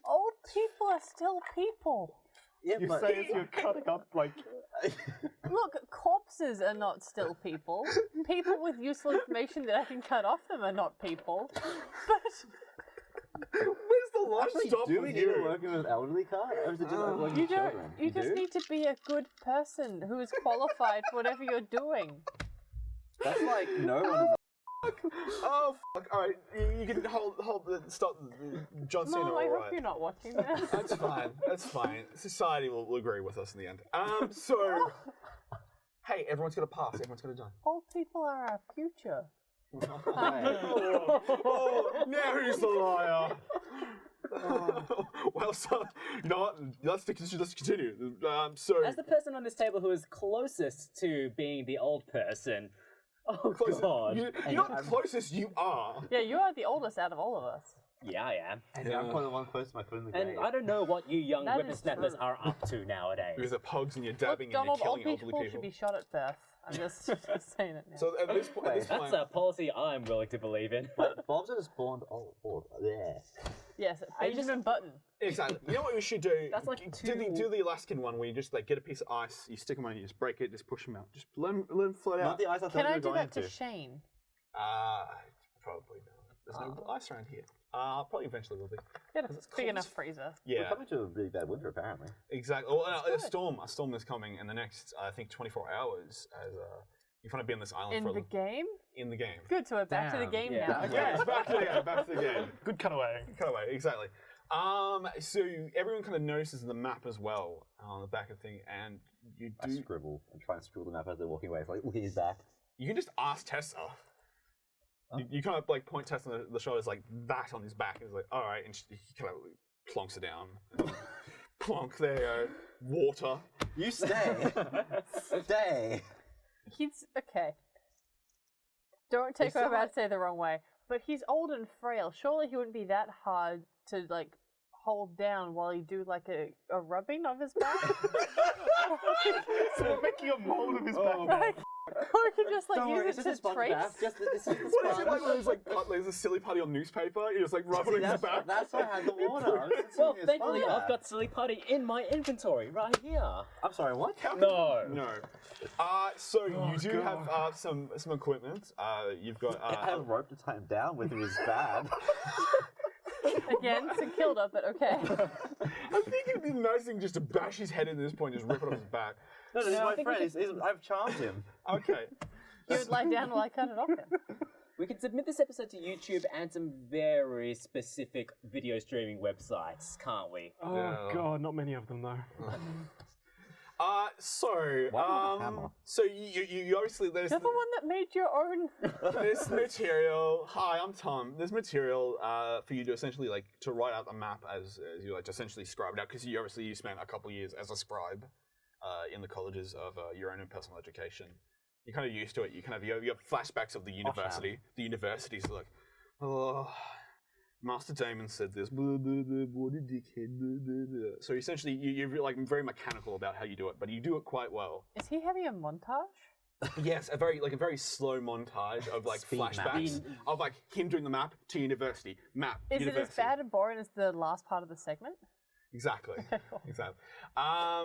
Old people are still people. Yeah, You but say as you're cutting up like. Look, corpses are not still people. People with useful information that I can cut off them are not people. But where's the line actually, stop do with we need you? to working with elderly card, or is it just like working you with don't. children? You just need to be a good person who is qualified for whatever you're doing. That's like no one. Oh, fuck. Alright, you can stop John Cena, Mom, I hope alright. you're not watching this. That's fine. That's fine. Society will agree with us in the end. So, hey, everyone's got to pass. Everyone's got to die. Old people are our future. Oh, now who's the liar? Well, so, you know what? Let's continue. So, As the person on this table who is closest to being the old person, oh closest, god. you're not the closest, you are. Yeah, you are the oldest out of all of us. Yeah, I am. And I'm probably the one close to my foot in the grave. And I don't know what you young That is whippersnappers true. are up to nowadays. Because the pugs and you're Look, dabbing and Donald, you're old killing people elderly should people. be shot at birth. I'm just saying it now. So at this point, That's a policy I'm willing to believe in. But Bob's just spawned old. Yeah. Yes, Benjamin Button. exactly. You know what we should do? That's like do the Alaskan one where you just like get a piece of ice, you stick them on, you just break it, just push them out, just let them float Not out. the ice I thought Can we I were do going that to to. Shane? Probably not. There's no ice around here. Probably eventually will be. Get a It's big cold enough as- freezer. We're Yeah, coming to a really bad winter, apparently. exactly. Well, a good. storm is coming in the next, I think, 24 hours. As you want to be on this island In for a the little, game? in the game. Good, so we're back to the Damn. game Yeah. now. Yes, back to the game. Back to the game. Good cutaway. Cut away, exactly. So everyone kind of notices the map as well on the back of the thing, and you I do. scribble and try and scribble them up as they're walking away. It's like, look at his back. You can just ask Tessa. You kind of like point Tessa on the shoulders like that on his back, and he's like, all right, and he kind of plonks her down. Plonk, there you go. Water. You stay. Stay. He's okay. Don't take what I'm about to say the wrong way. But he's old and frail. Surely he wouldn't be that hard to like hold down while you do like a rubbing of his back. So we're making a mold of his back. Like, or you can just like Don't worry, use it's it just a to sponge trace. bath. This is the What is it sponge. like when there's like there's a silly putty on newspaper? You just like rub it on his back. That's why I had the water. I was just Well, using a thankfully sponge I've bath. got Silly Putty in my inventory right here. I'm sorry, what? No. No. So you do have some equipment. You've got. I have a rope to tie him down with his bad. Again, it's a Kilda, but okay. I think it'd be the nice thing just to bash his head at this point, just rip it off his back. No, he's I my think we friend. I've charmed him. Okay. You would lie down while I cut it off him. We can submit this episode to YouTube and some very specific video streaming websites, can't we? Oh Yeah. god, not many of them though. So you obviously there's You're the one that made your own. this material. Hi, I'm Tom. There's material for you to essentially like to write out the map as you like to essentially scribe it out because you spent a couple of years as a scribe in the colleges of your own personal education. You're kind of used to it. You have flashbacks of the university. The university's like, oh, Master Damon said this. Blah, blah, blah, what a dickhead. Blah, blah, blah. So essentially, you're like very mechanical about how you do it, but you do it quite well. Is he having a montage? Yes, a very slow montage of like Speed flashbacks of like him doing the map to university, map. Is university. it as bad and boring as the last part of the segment? Exactly. Exactly.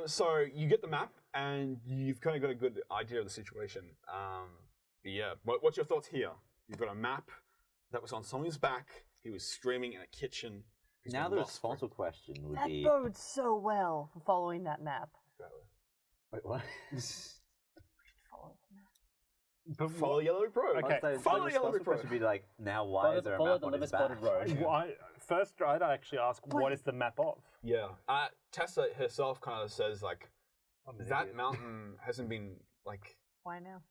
So you get the map, and you've kind of got a good idea of the situation. Yeah. What's your thoughts here? You've got a map that was on someone's back. He was screaming in a kitchen. He's Now been the lost for- responsible question would That be. bodes so well for following that map. Wait, what? Follow the yellow road. Okay. So Follow the the yellow responsible question would be like, now why Follow, is there a follow map the on liver his back? spotted road. Well, first, I'd actually ask, what is the map of? Yeah. Tessa herself kind of says like, I'm an that idiot. mountain hasn't been like Why now?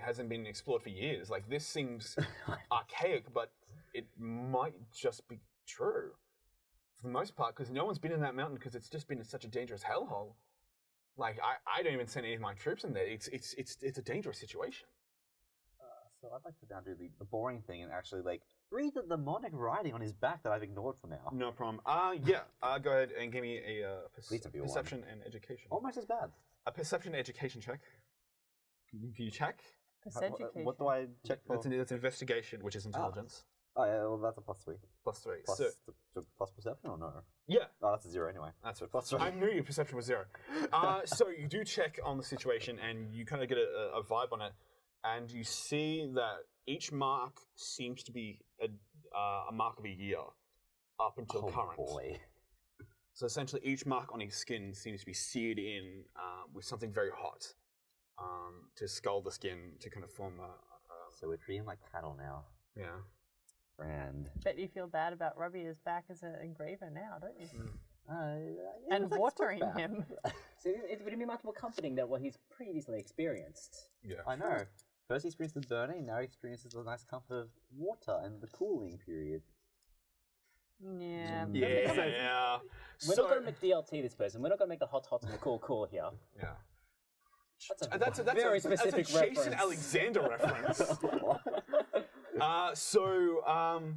Hasn't been explored for years. Like, this seems archaic, but it might just be true for the most part, because no one's been in that mountain because it's just been such a dangerous hellhole. Like, I don't even send any of my troops in there. It's a dangerous situation. So I'd like to now do the boring thing and actually like read the demonic writing on his back that I've ignored for now. No problem. Yeah. Go ahead and give me a Please don't be a perception and education. Almost as bad. A perception and education check. Can you check? Education. What do I check for? That's investigation, which is intelligence. Oh yeah, well that's a +3. +3. Plus, So, plus perception or no? yeah. Oh, that's a 0 anyway. That's it. Plus 3. I knew your perception was 0. So you do check on the situation, and you kind of get a vibe on it, and you see that each mark seems to be a mark of a year up until current. Boy. So essentially, each mark on his skin seems to be seared in with something very hot to scald the skin to kind of form a. So we're treating him like cattle now. Yeah. And Bet you feel bad about rubbing his back as an engraver now, don't you? yeah, And it's like watering sponge bath. him. So it would be much more comforting than what he's previously experienced. Yeah. I know. First he experienced the burning, now he experiences the nice comfort of water and the cooling period. Yeah. Yeah. We're not going to make DLT this person. We're not going to make the hot and the cool here. Yeah. That's a That's very a specific Jason reference. Alexander reference.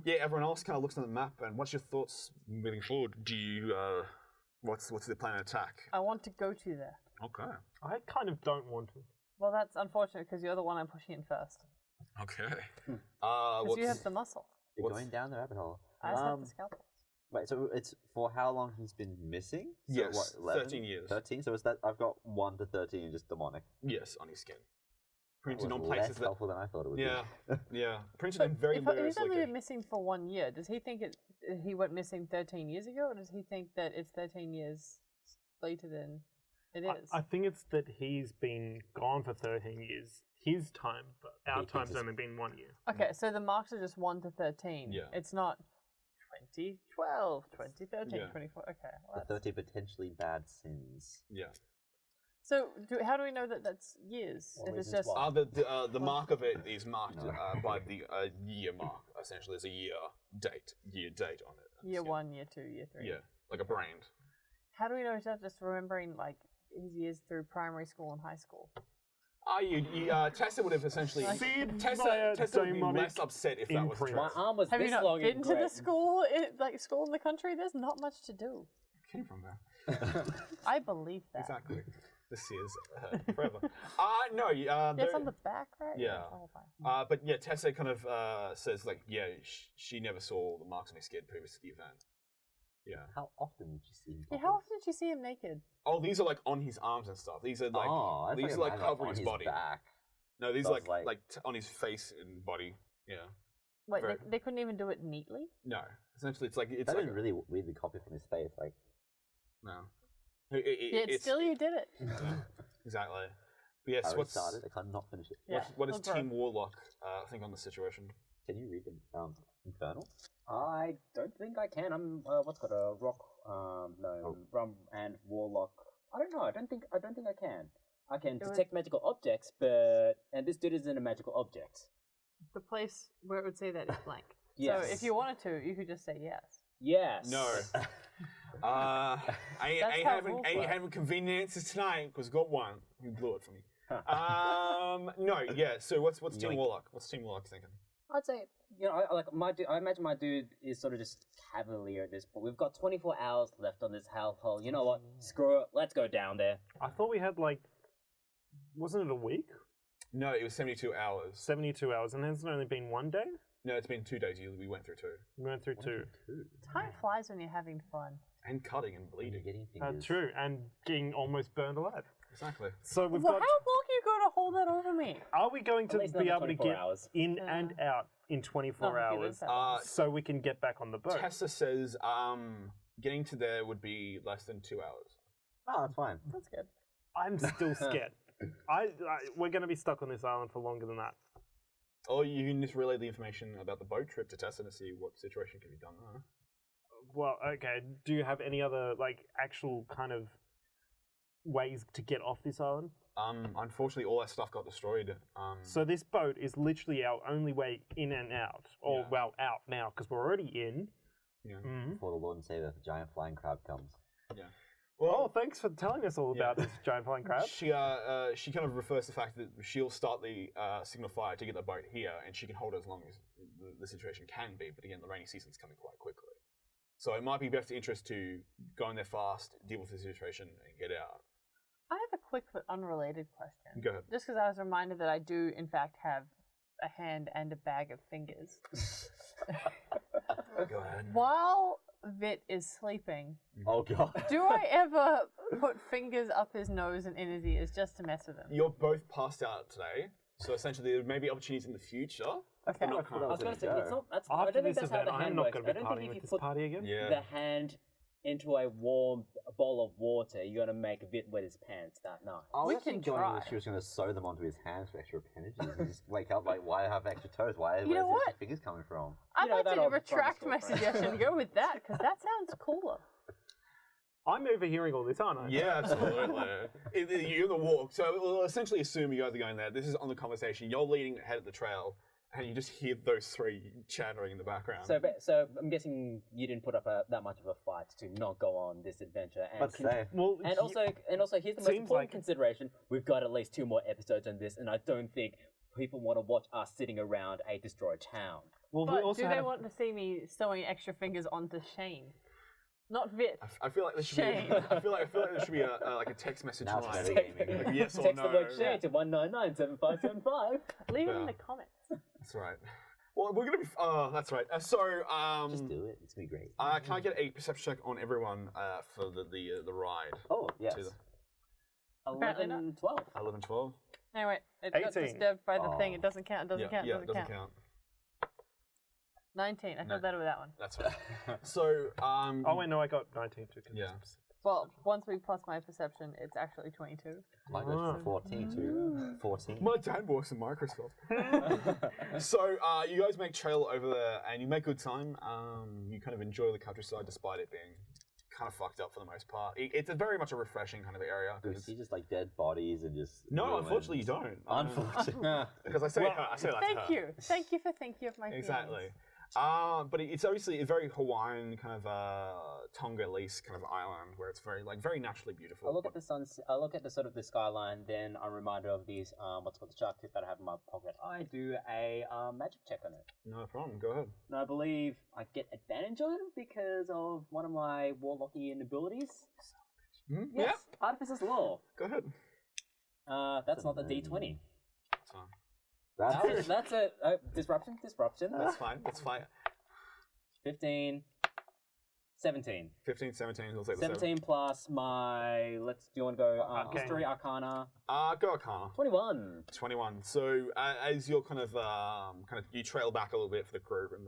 Yeah, everyone else kind of looks on the map, and what's your thoughts moving forward? Do you, what's the plan of attack? I want to go to there. Okay. I kind of don't want to. Well, that's unfortunate because you're the one I'm pushing in first. Okay. Because you have the muscle. You're What's- going down the rabbit hole. I just have the scalpel. Right, so it's for how long he's been missing? So Yes, what, 11? 13 years. 13? So it's that I've got 1 to 13 just demonic. Yes, on his skin. That Printed was on places less that. helpful than I thought it would Yeah, be. yeah. Printed in very If low he's only resolution. been missing for 1 year, does he think he went missing 13 years ago, or does he think that it's 13 years later than it is? I think it's that he's been gone for 13 years, his time, but our He thinks time's it's- only been 1 year. Okay, so the marks are just 1 to 13. Yeah. It's not 2012, 2013, Yeah. 24. Okay. Well, The that's- 30 potentially bad sins. Yeah. So how do we know that that's years? Well, if it's reasons just why. The mark of it is marked No. by the year mark. Essentially, there's a year date on it. year 1, year 2, year 3. Yeah, like a brand. How do we know he's not just remembering like his years through primary school and high school? Tessa would have essentially. Seed Tessa via would be demonic less upset if that was true. imprint. My arm was Have you this not long been and to the great. school, school in the country? There's not much to do. Came from there. I believe that. Exactly. The Sears forever. No. Yeah, it's on the back, right? Yeah. Oh, fine. But yeah, Tessa kind of says like, yeah, she never saw the marks on his skin previous to the event. Yeah. How often did you see him? Yeah, how often did you see him naked? Oh, these are like on his arms and stuff. These are like these are like covering his body. Back. No, these So are it's like on his face and body. Yeah. Wait, Very- they couldn't even do it neatly? No. Essentially, it's like That like was really weirdly copied from his face. Like, no. Yet It's still you did it. yeah, exactly. But yes, I already what's started. I can't not finish it. Yeah, what does it'll Team grow. Warlock think on the situation? Can you read them? Infernal? I don't think I can. I'm what's got a rock? Rum and warlock. I don't know. I don't think I can. I can It would- detect magical objects, and this dude isn't a magical object. The place where it would say that is blank. Yes. So if you wanted to, you could just say yes. Yes. No. I That's how rules ain't work. having convenient answers tonight because got one who blew it for me. No, yeah. So what's Team Yoink. Warlock? What's Team Warlock thinking? I'd say I imagine my dude is sort of just cavalier at this point. We've got 24 hours left on this hellhole. You know what? Screw it. Let's go down there. I thought we had like, wasn't it a week? No, it was 72 hours. 72 hours, and has it only been 1 day? No, it's been 2 days. We went through 2. We went through 2. Time flies when you're having fun. And cutting and When you're bleeding. getting fingers. True, and getting almost burned alive. Exactly. So we've Well, got. how long are you going to hold that over me? Are we going to At least be another able to 24 get hours. in Yeah. and out in 24 No, okay, hours that's so we can get back on the boat? Tessa says getting to there would be less than 2 hours. Oh, that's fine. That's good. I'm still scared. We're going to be stuck on this island for longer than that. Or you can just relay the information about the boat trip to Tessa to see what situation can be done there. Well, okay. Do you have any other like actual kind of ways to get off this island? Unfortunately, all that stuff got destroyed. So this boat is literally our only way in and out. Or, well, out now, because we're already in. Yeah. Before the Lord and Savior, the giant flying crab comes. Yeah. Well, thanks for telling us all about this giant flying crab. She kind of refers to the fact that she'll start the signal fire to get the boat here, and she can hold it as long as the situation can be. But again, the rainy season's coming quite quickly, so it might be best interest to go in there fast, deal with the situation, and get out. I have a quick but unrelated question. Go ahead. Just because I was reminded that I do, in fact, have a hand and a bag of fingers. Go ahead. While Vit is sleeping, Oh god. do I ever put fingers up his nose and in his ears just to mess with him? You're both passed out today, so essentially there may be opportunities in the future. Okay. But not I currently. was going to say, it's not, that's, I After don't think this that's how event, the hand I'm not works. going to I be don't think partying if with you this put party again. Yeah. the hand into a warm bowl of water, you're going to make Vit wet his pants that night. I was We actually can going try. that she was going to sew them onto his hands for extra appendages and just wake up like, why do I have extra toes? Where's know the what? extra fingers coming from? I'd You know, like that to old retract primary my school suggestion and go with that, because that sounds cooler. I'm overhearing all this, aren't I? Yeah, absolutely. You're in the walk, so we'll essentially assume you guys are going there. This is on the conversation. You're leading ahead of the trail, and you just hear those three chattering in the background. So I'm guessing you didn't put up that much of a fight to not go on this adventure. And Let's say. Well, And also, here's the most Seems important like- consideration. We've got at least 2 more episodes on this, and I don't think people want to watch us sitting around a destroyed town. well, we But also do had they a- want to see me sewing extra fingers onto Shane? Not Vit. I feel like there should Shame. be. I feel like there should be like a text message Now it's line. metagaming. Like, yes or Text no. the word Shane to 1997575. Leave it in Yeah. the comments. That's right. Well, we're gonna be. That's right. Just do it. It's going to be great. Can I get a perception check on everyone for the ride? Oh, yes. To the Apparently not. 11, 12. 11, 12. Anyway, it got 18. disturbed by the thing. Oh. It doesn't count. It doesn't count. Yeah, It it doesn't doesn't count. count. 19. I feel No. better with that one. That's right. So, Oh, wait, no, I got 19 too. Yeah. Well, once we plus my perception, it's actually 22. Might go from 14 to 14. My dad works in Microsoft. So you guys make trail over there, and you make good time. You kind of enjoy the countryside, despite it being kind of fucked up for the most part. It's very much a refreshing kind of area. Do we see just like dead bodies and just. No, ruins? unfortunately, you don't. Unfortunately. Because I say Well, her. I say that to Thank her. you. Thank you for thinking of my Exactly. feelings. But it's obviously a very Hawaiian kind of Tonga-Lese kind of island where it's very naturally beautiful. I look at the sun. I look at the sort of the skyline. Then I'm reminded of these what's called the shark tooth that I have in my pocket. I do a magic check on it, No problem. Go ahead. and I believe I get advantage on it because of one of my warlockian abilities. Hmm? Yes, Artificer's Law. Go ahead. That's not the D20. That's fine. That's a disruption. That's fine. That's fine. 15, 17. 15, 17. We'll take the 17 plus my. Do you want to go Arcana. history, Arcana? Go Arcana. 21. 21. So as you're kind of you trail back a little bit for the group, and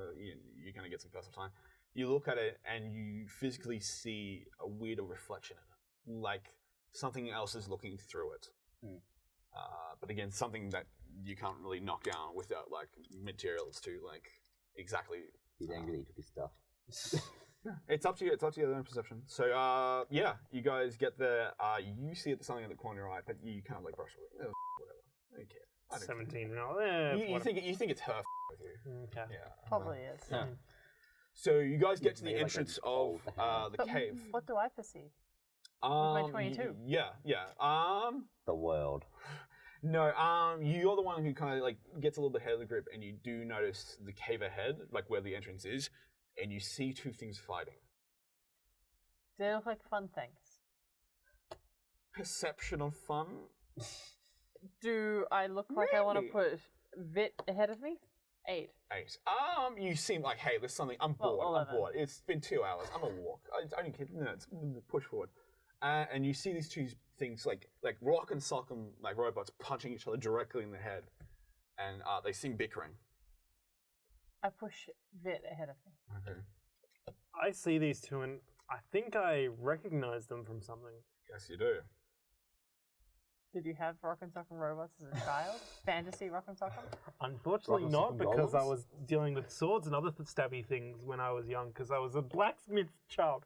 you're going to get some personal time. You look at it and you physically see a weirder reflection in it, like something else is looking through it. But again, something that you can't really knock down without like materials to like exactly. He's angry that he took his stuff. It's up to you. It's up to your own perception. So yeah, you guys get there. You see it something in the corner of your eye, but you kind of like brush it. Oh, whatever. I don't care. I don't 17 now. care. You think it's her with you. Okay. Yeah. Probably is. Yeah. So you guys get to the Made like a entrance of cold hand. the But cave. what do I perceive? my 22? Yeah. The world. No, you're the one who kind of like gets a little bit ahead of the group, and you do notice the cave ahead, like where the entrance is, and you see 2 things fighting. Do they look like fun things? Perception of fun. Do I look like I want to Maybe. put Vit ahead of me? 8. 8. You seem like, hey, there's something. I'm Well, bored. 11. I'm bored. It's been 2 hours. I'm gonna walk. I don't care. No, it's push forward. And you see these 2 things like rock and sock and like robots punching each other directly in the head, and they seem bickering. I push Vit ahead of me. Okay. I see these 2 and I think I recognize them from something. Yes, you do. Did you have Rock and Sock'em Robots as a child? Fantasy Rock and Sock'em? Unfortunately Rock not, and because I Golems? was dealing with swords and other stabby things when I was young, because I was a blacksmith child.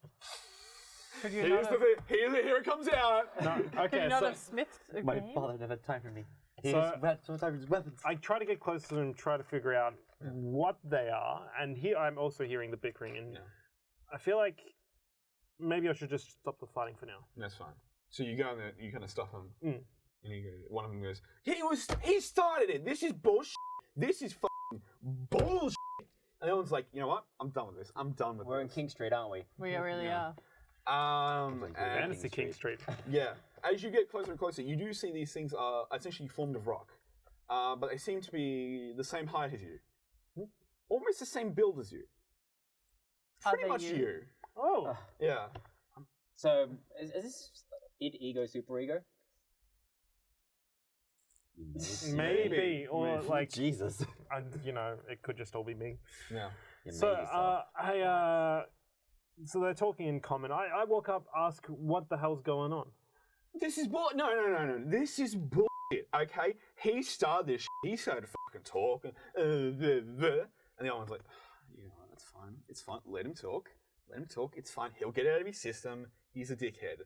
Could you Here's not the have, thing. Here it comes out. No, could okay, you not so have smithed a My game? father never had time for me. He So- just had so time for his weapons. I try to get close to them and try to figure out what they are. And here I'm also hearing the bickering. And I feel like maybe I should just stop the fighting for now. That's fine. So you go in there, you kind of stop him, Mm. and one of them goes, he started it. This is bullshit. This is fucking bullshit. And the other one's like, you know what? I'm done with this. I'm done with We're in this. King Street, aren't we? We really Yeah. are. And Fantasy King Street. yeah, as you get closer and closer, you do see these things are essentially formed of rock, but they seem to be the same height as you, almost the same build as you. Are Pretty they much you? you. Oh, Yeah. So, is this id, ego, super ego? maybe. Or like, Jesus. it could just all be me. Yeah. So, so they're talking in common. I walk up, ask what the hell's going on. This is no. This is bullshit. Okay, he started this. He started to fucking talk, and the other one's like, that's fine. It's fine. Let him talk. It's fine. He'll get it out of his system. He's a dickhead.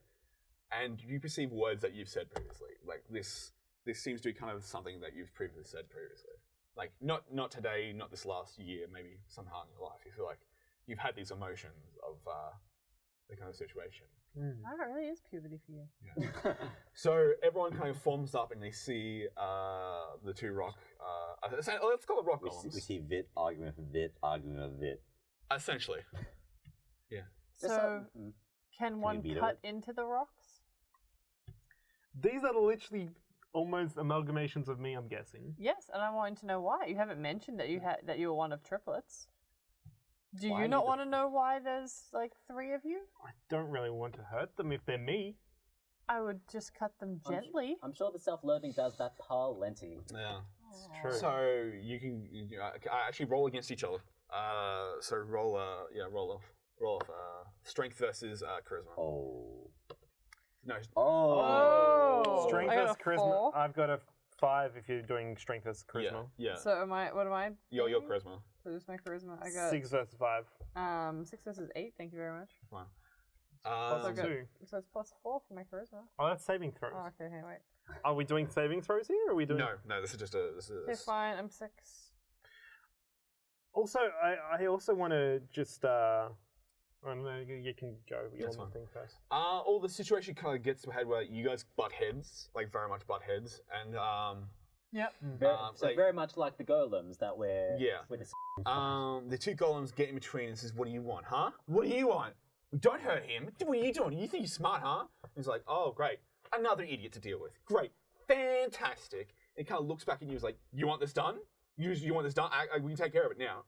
And you perceive words that you've said previously. Like this seems to be kind of something that you've previously said previously. Like not today, not this last year, maybe somehow in your life. You feel like you've had these emotions of the kind of situation. That really is puberty for you. Yeah. So everyone kind of forms up and they see the two rock. Let's call it rock We golems. see Vit arguing with Vit arguing with Vit. Essentially. Yeah. So, can one veto cut into the rocks? These are literally almost amalgamations of me, I'm guessing. Yes, and I'm wanting to know why. You haven't mentioned that you were one of triplets. Do Why you not need want to know why there's like 3 of you? I don't really want to hurt them if they're me. I would just cut them gently. I'm sure the self-loathing does that plenty. Yeah. It's true. So you can actually roll against each other. So roll off strength versus charisma. Oh. No. Oh. Strength I got versus a charisma. 4. I've got a 5 if you're doing strength versus Yeah. charisma. Yeah. So what am I? Your doing? charisma. So this is my charisma. I got 6 versus 5. 6 versus 8. Thank you very much. Wow. Plus I got- 2. So it's plus 4 for my charisma. Oh, that's saving throws. Oh, okay, hey, wait. Are we doing saving throws here? Or are we doing? No. This is just a. This Okay, is. fine. I'm 6. Also, I also want to just. I don't know, you can go your That's fine. thing first. All the situation kind of gets to a head where you guys butt heads, like very much butt heads, and Yep. So very much like the golems that we're Yeah. witnessing. the two golems get in between and says, "What do you want, huh? What do you want? Don't hurt him. What are you doing? You think you're smart, huh?" And he's like, "Oh, great, another idiot to deal with. Great, fantastic." And he kind of looks back at you, and he's like, "You want this done? You want this done? We can take care of it now.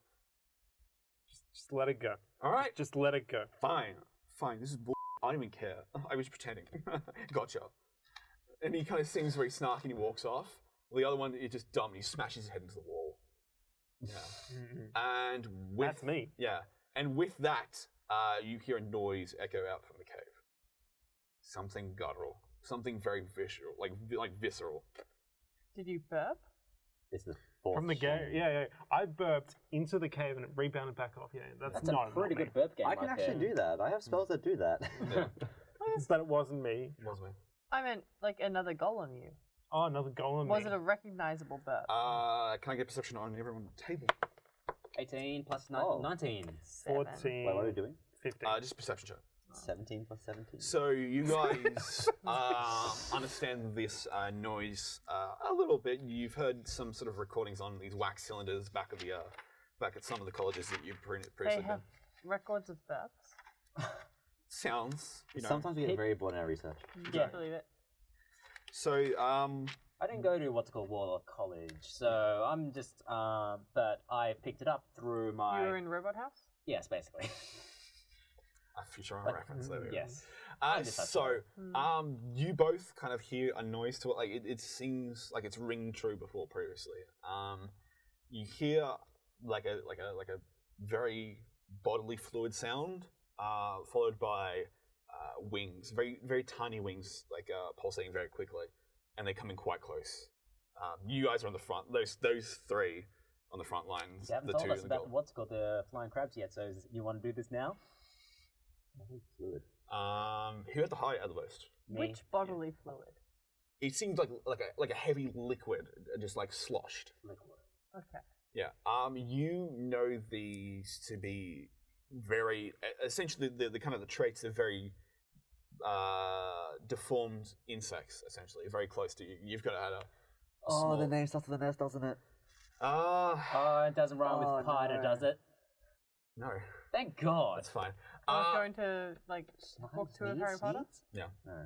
Just let it go. All right, Just let it go. fine. This is bull. I don't even care. I was pretending. Gotcha." And he kind of seems very snarky and he walks off. Well, the other one is just dumb. He smashes his head into the wall. Yeah. And with That's me. Yeah. And with that, you hear a noise echo out from the cave. Something guttural. Something very visceral, like visceral. Did you burp? It's the fourth From the shame. game. Yeah. I burped into the cave and it rebounded back off. Yeah, That's not a pretty me. good burp game. I can right actually there. do that. I have spells that do that. Yeah. But it wasn't me. Was me. I meant like another golem you. Oh, another golem. Was it a recognizable burp? Can I get perception on everyone on the table? 18 plus Oh. 19. 14? Wait, what are we doing? 15. Just perception check. 17 plus 17. So you guys understand this noise a little bit. You've heard some sort of recordings on these wax cylinders back at some of the colleges that you've They previously have been. records of burps. Sounds, Sometimes we get very bored in our research. Yeah. I believe it. So I didn't go to what's called Warlock College, so I'm just, but I picked it up through my. You were in Robot House? Yes, basically. a Futurama reference there. we go. Yes. So, you both kind of hear a noise to it. Like it seems like it's ringed true before previously. You hear like a very bodily fluid sound, followed by wings, very very tiny wings, like pulsating very quickly, and they're coming quite close. You guys are on the front. Those three on the front lines. You haven't the told two us and the about gold. what's called the flying crabs yet, so you want to do this now? I think fluid. Who had the height at the most? Me. Which bodily fluid? It seemed like a heavy liquid, just like sloshed. Okay. Yeah. You know these to be very essentially the kind of the traits of very deformed insects. Essentially, very close to you. You've got a small... the name starts with an S, doesn't it? Oh, it doesn't rhyme with Pida, no. does it? No, Thank God. that's fine. I was going to like book 2 of Harry Potter. Yeah. No.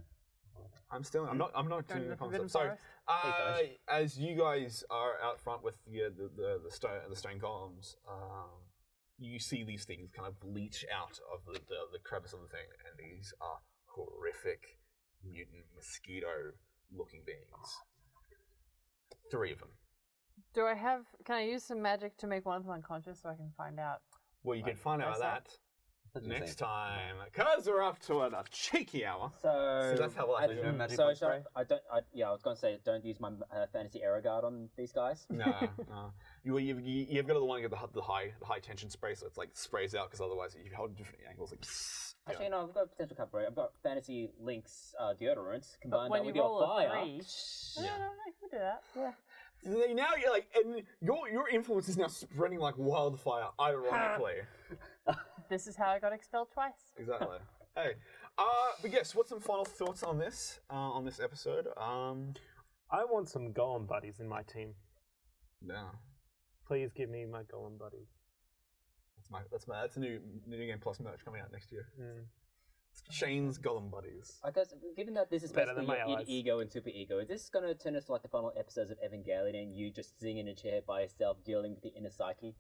I'm not Going doing to the the concept. Forbidden So, Forest. as you guys are out front with the stone columns, you see these things kind of leach out of the crevice of the thing, and these are horrific mutant mosquito-looking beings. 3 of them. Can I use some magic to make one of them unconscious so I can find out? Well, you can find out myself? that next time, because we're up to a cheeky hour. So that's how I do it. Magic so bug shall I was going to say, don't use my fantasy error guard on these guys. No. You've got to want to get the high tension spray, so it's like sprays out, because otherwise if you hold different angles, like. Actually, no, I've got a potential cover. I've got fantasy Link's deodorant combined when that with you your roll a fire. 3, Yeah. I can do that. Yeah. Now you're like, and your influence is now spreading like wildfire, ironically. This is how I got expelled twice. Exactly. Hey, but yes, what's some final thoughts on this episode? I want some golem buddies in my team. No, Please give me my golem buddies. that's a new Game Plus merch coming out next year. Shane's Golem Buddies. I guess, given that this is Better basically than my your allies. ego and super ego, is this going to turn us like the final episodes of Evangelion and you just sitting in a chair by yourself dealing with the inner psyche?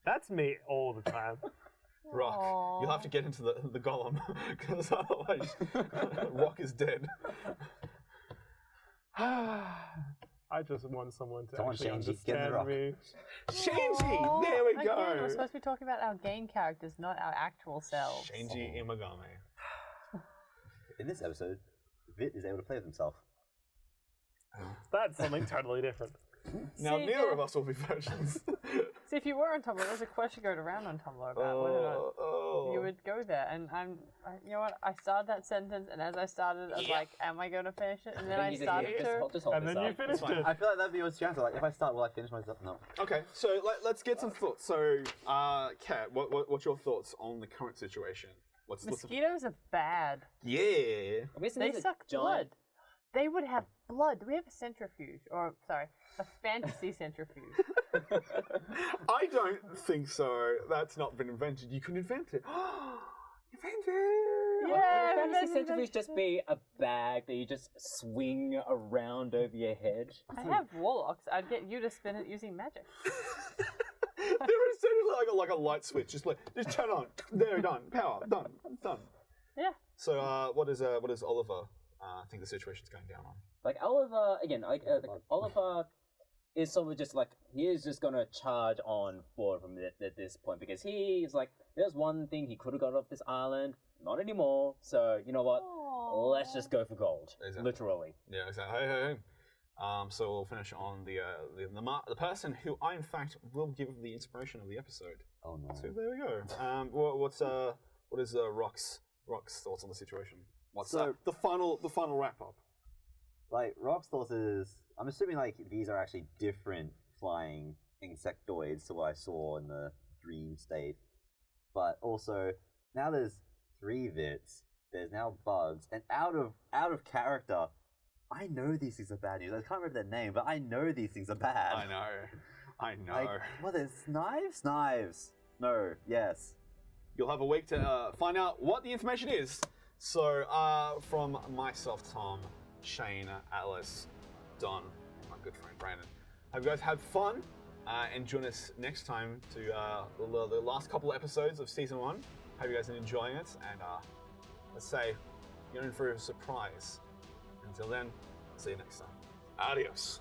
That's me all the time. Rock, Aw. you'll have to get into the golem, because otherwise Rock is dead. I just want someone to Come on, actually Shinji, get in the understand rock. me. Shinji, Aw, there we again, go. we're supposed to be talking about our game characters, not our actual selves. Shinji Imagami. In this episode, Vit is able to play with himself. That's something totally different. Now, See, neither yeah. of us will be virgins. See, if you were on Tumblr, there's a question going around on Tumblr about whether or not you would go there. And you know what? I started that sentence, and as I started, I was like, am I going to finish it? And then I started to. Just hold And this then you up. finished it. I feel like that'd be your chance. Like, if I start, will I finish myself? No. Okay, so let's get some thoughts. So, Kat, what's your thoughts on the current situation? What's Mosquitoes are bad. Yeah. Obviously, They there's a suck giant- blood. They would have blood. We have a centrifuge, or sorry, a fantasy centrifuge. I don't think so. That's not been invented. You can invent it. Invented! Would Yeah, a fantasy that's- centrifuge just be a bag that you just swing around over your head? I have warlocks. I'd get you to spin it using magic. There is certainly like a light switch. Just turn on. There, done. Power. Done. Yeah. So, what does Oliver think the situation's going down on? Like Oliver, again, Oliver is sort of just like, he is just gonna charge on forward from at this point, because he's like, there's one thing he could have got off this island, not anymore, so you know what, let's just go for gold. Exactly. Literally. Yeah, exactly. Hey. So we'll finish on the person who I, in fact, will give the inspiration of the episode. Oh no. So there we go. What is Rock's thoughts on the situation? What's the final wrap up? Like, Rock's thoughts is, I'm assuming like these are actually different flying insectoids to what I saw in the dream state. But also, now there's 3 Vits, there's now bugs, and out of character, I know these things are bad news. I can't remember their name, but I know these things are bad. I know. Like, what is knives? Knives. No, yes. You'll have a week to find out what the information is. So, from myself, Tom, Shane, Alice, Don, and my good friend Brandon, hope you guys have fun and join us next time to the last couple of episodes of season 1. Hope you guys are enjoying it, and let's say you're in for a surprise. Until then, see you next time. Adios.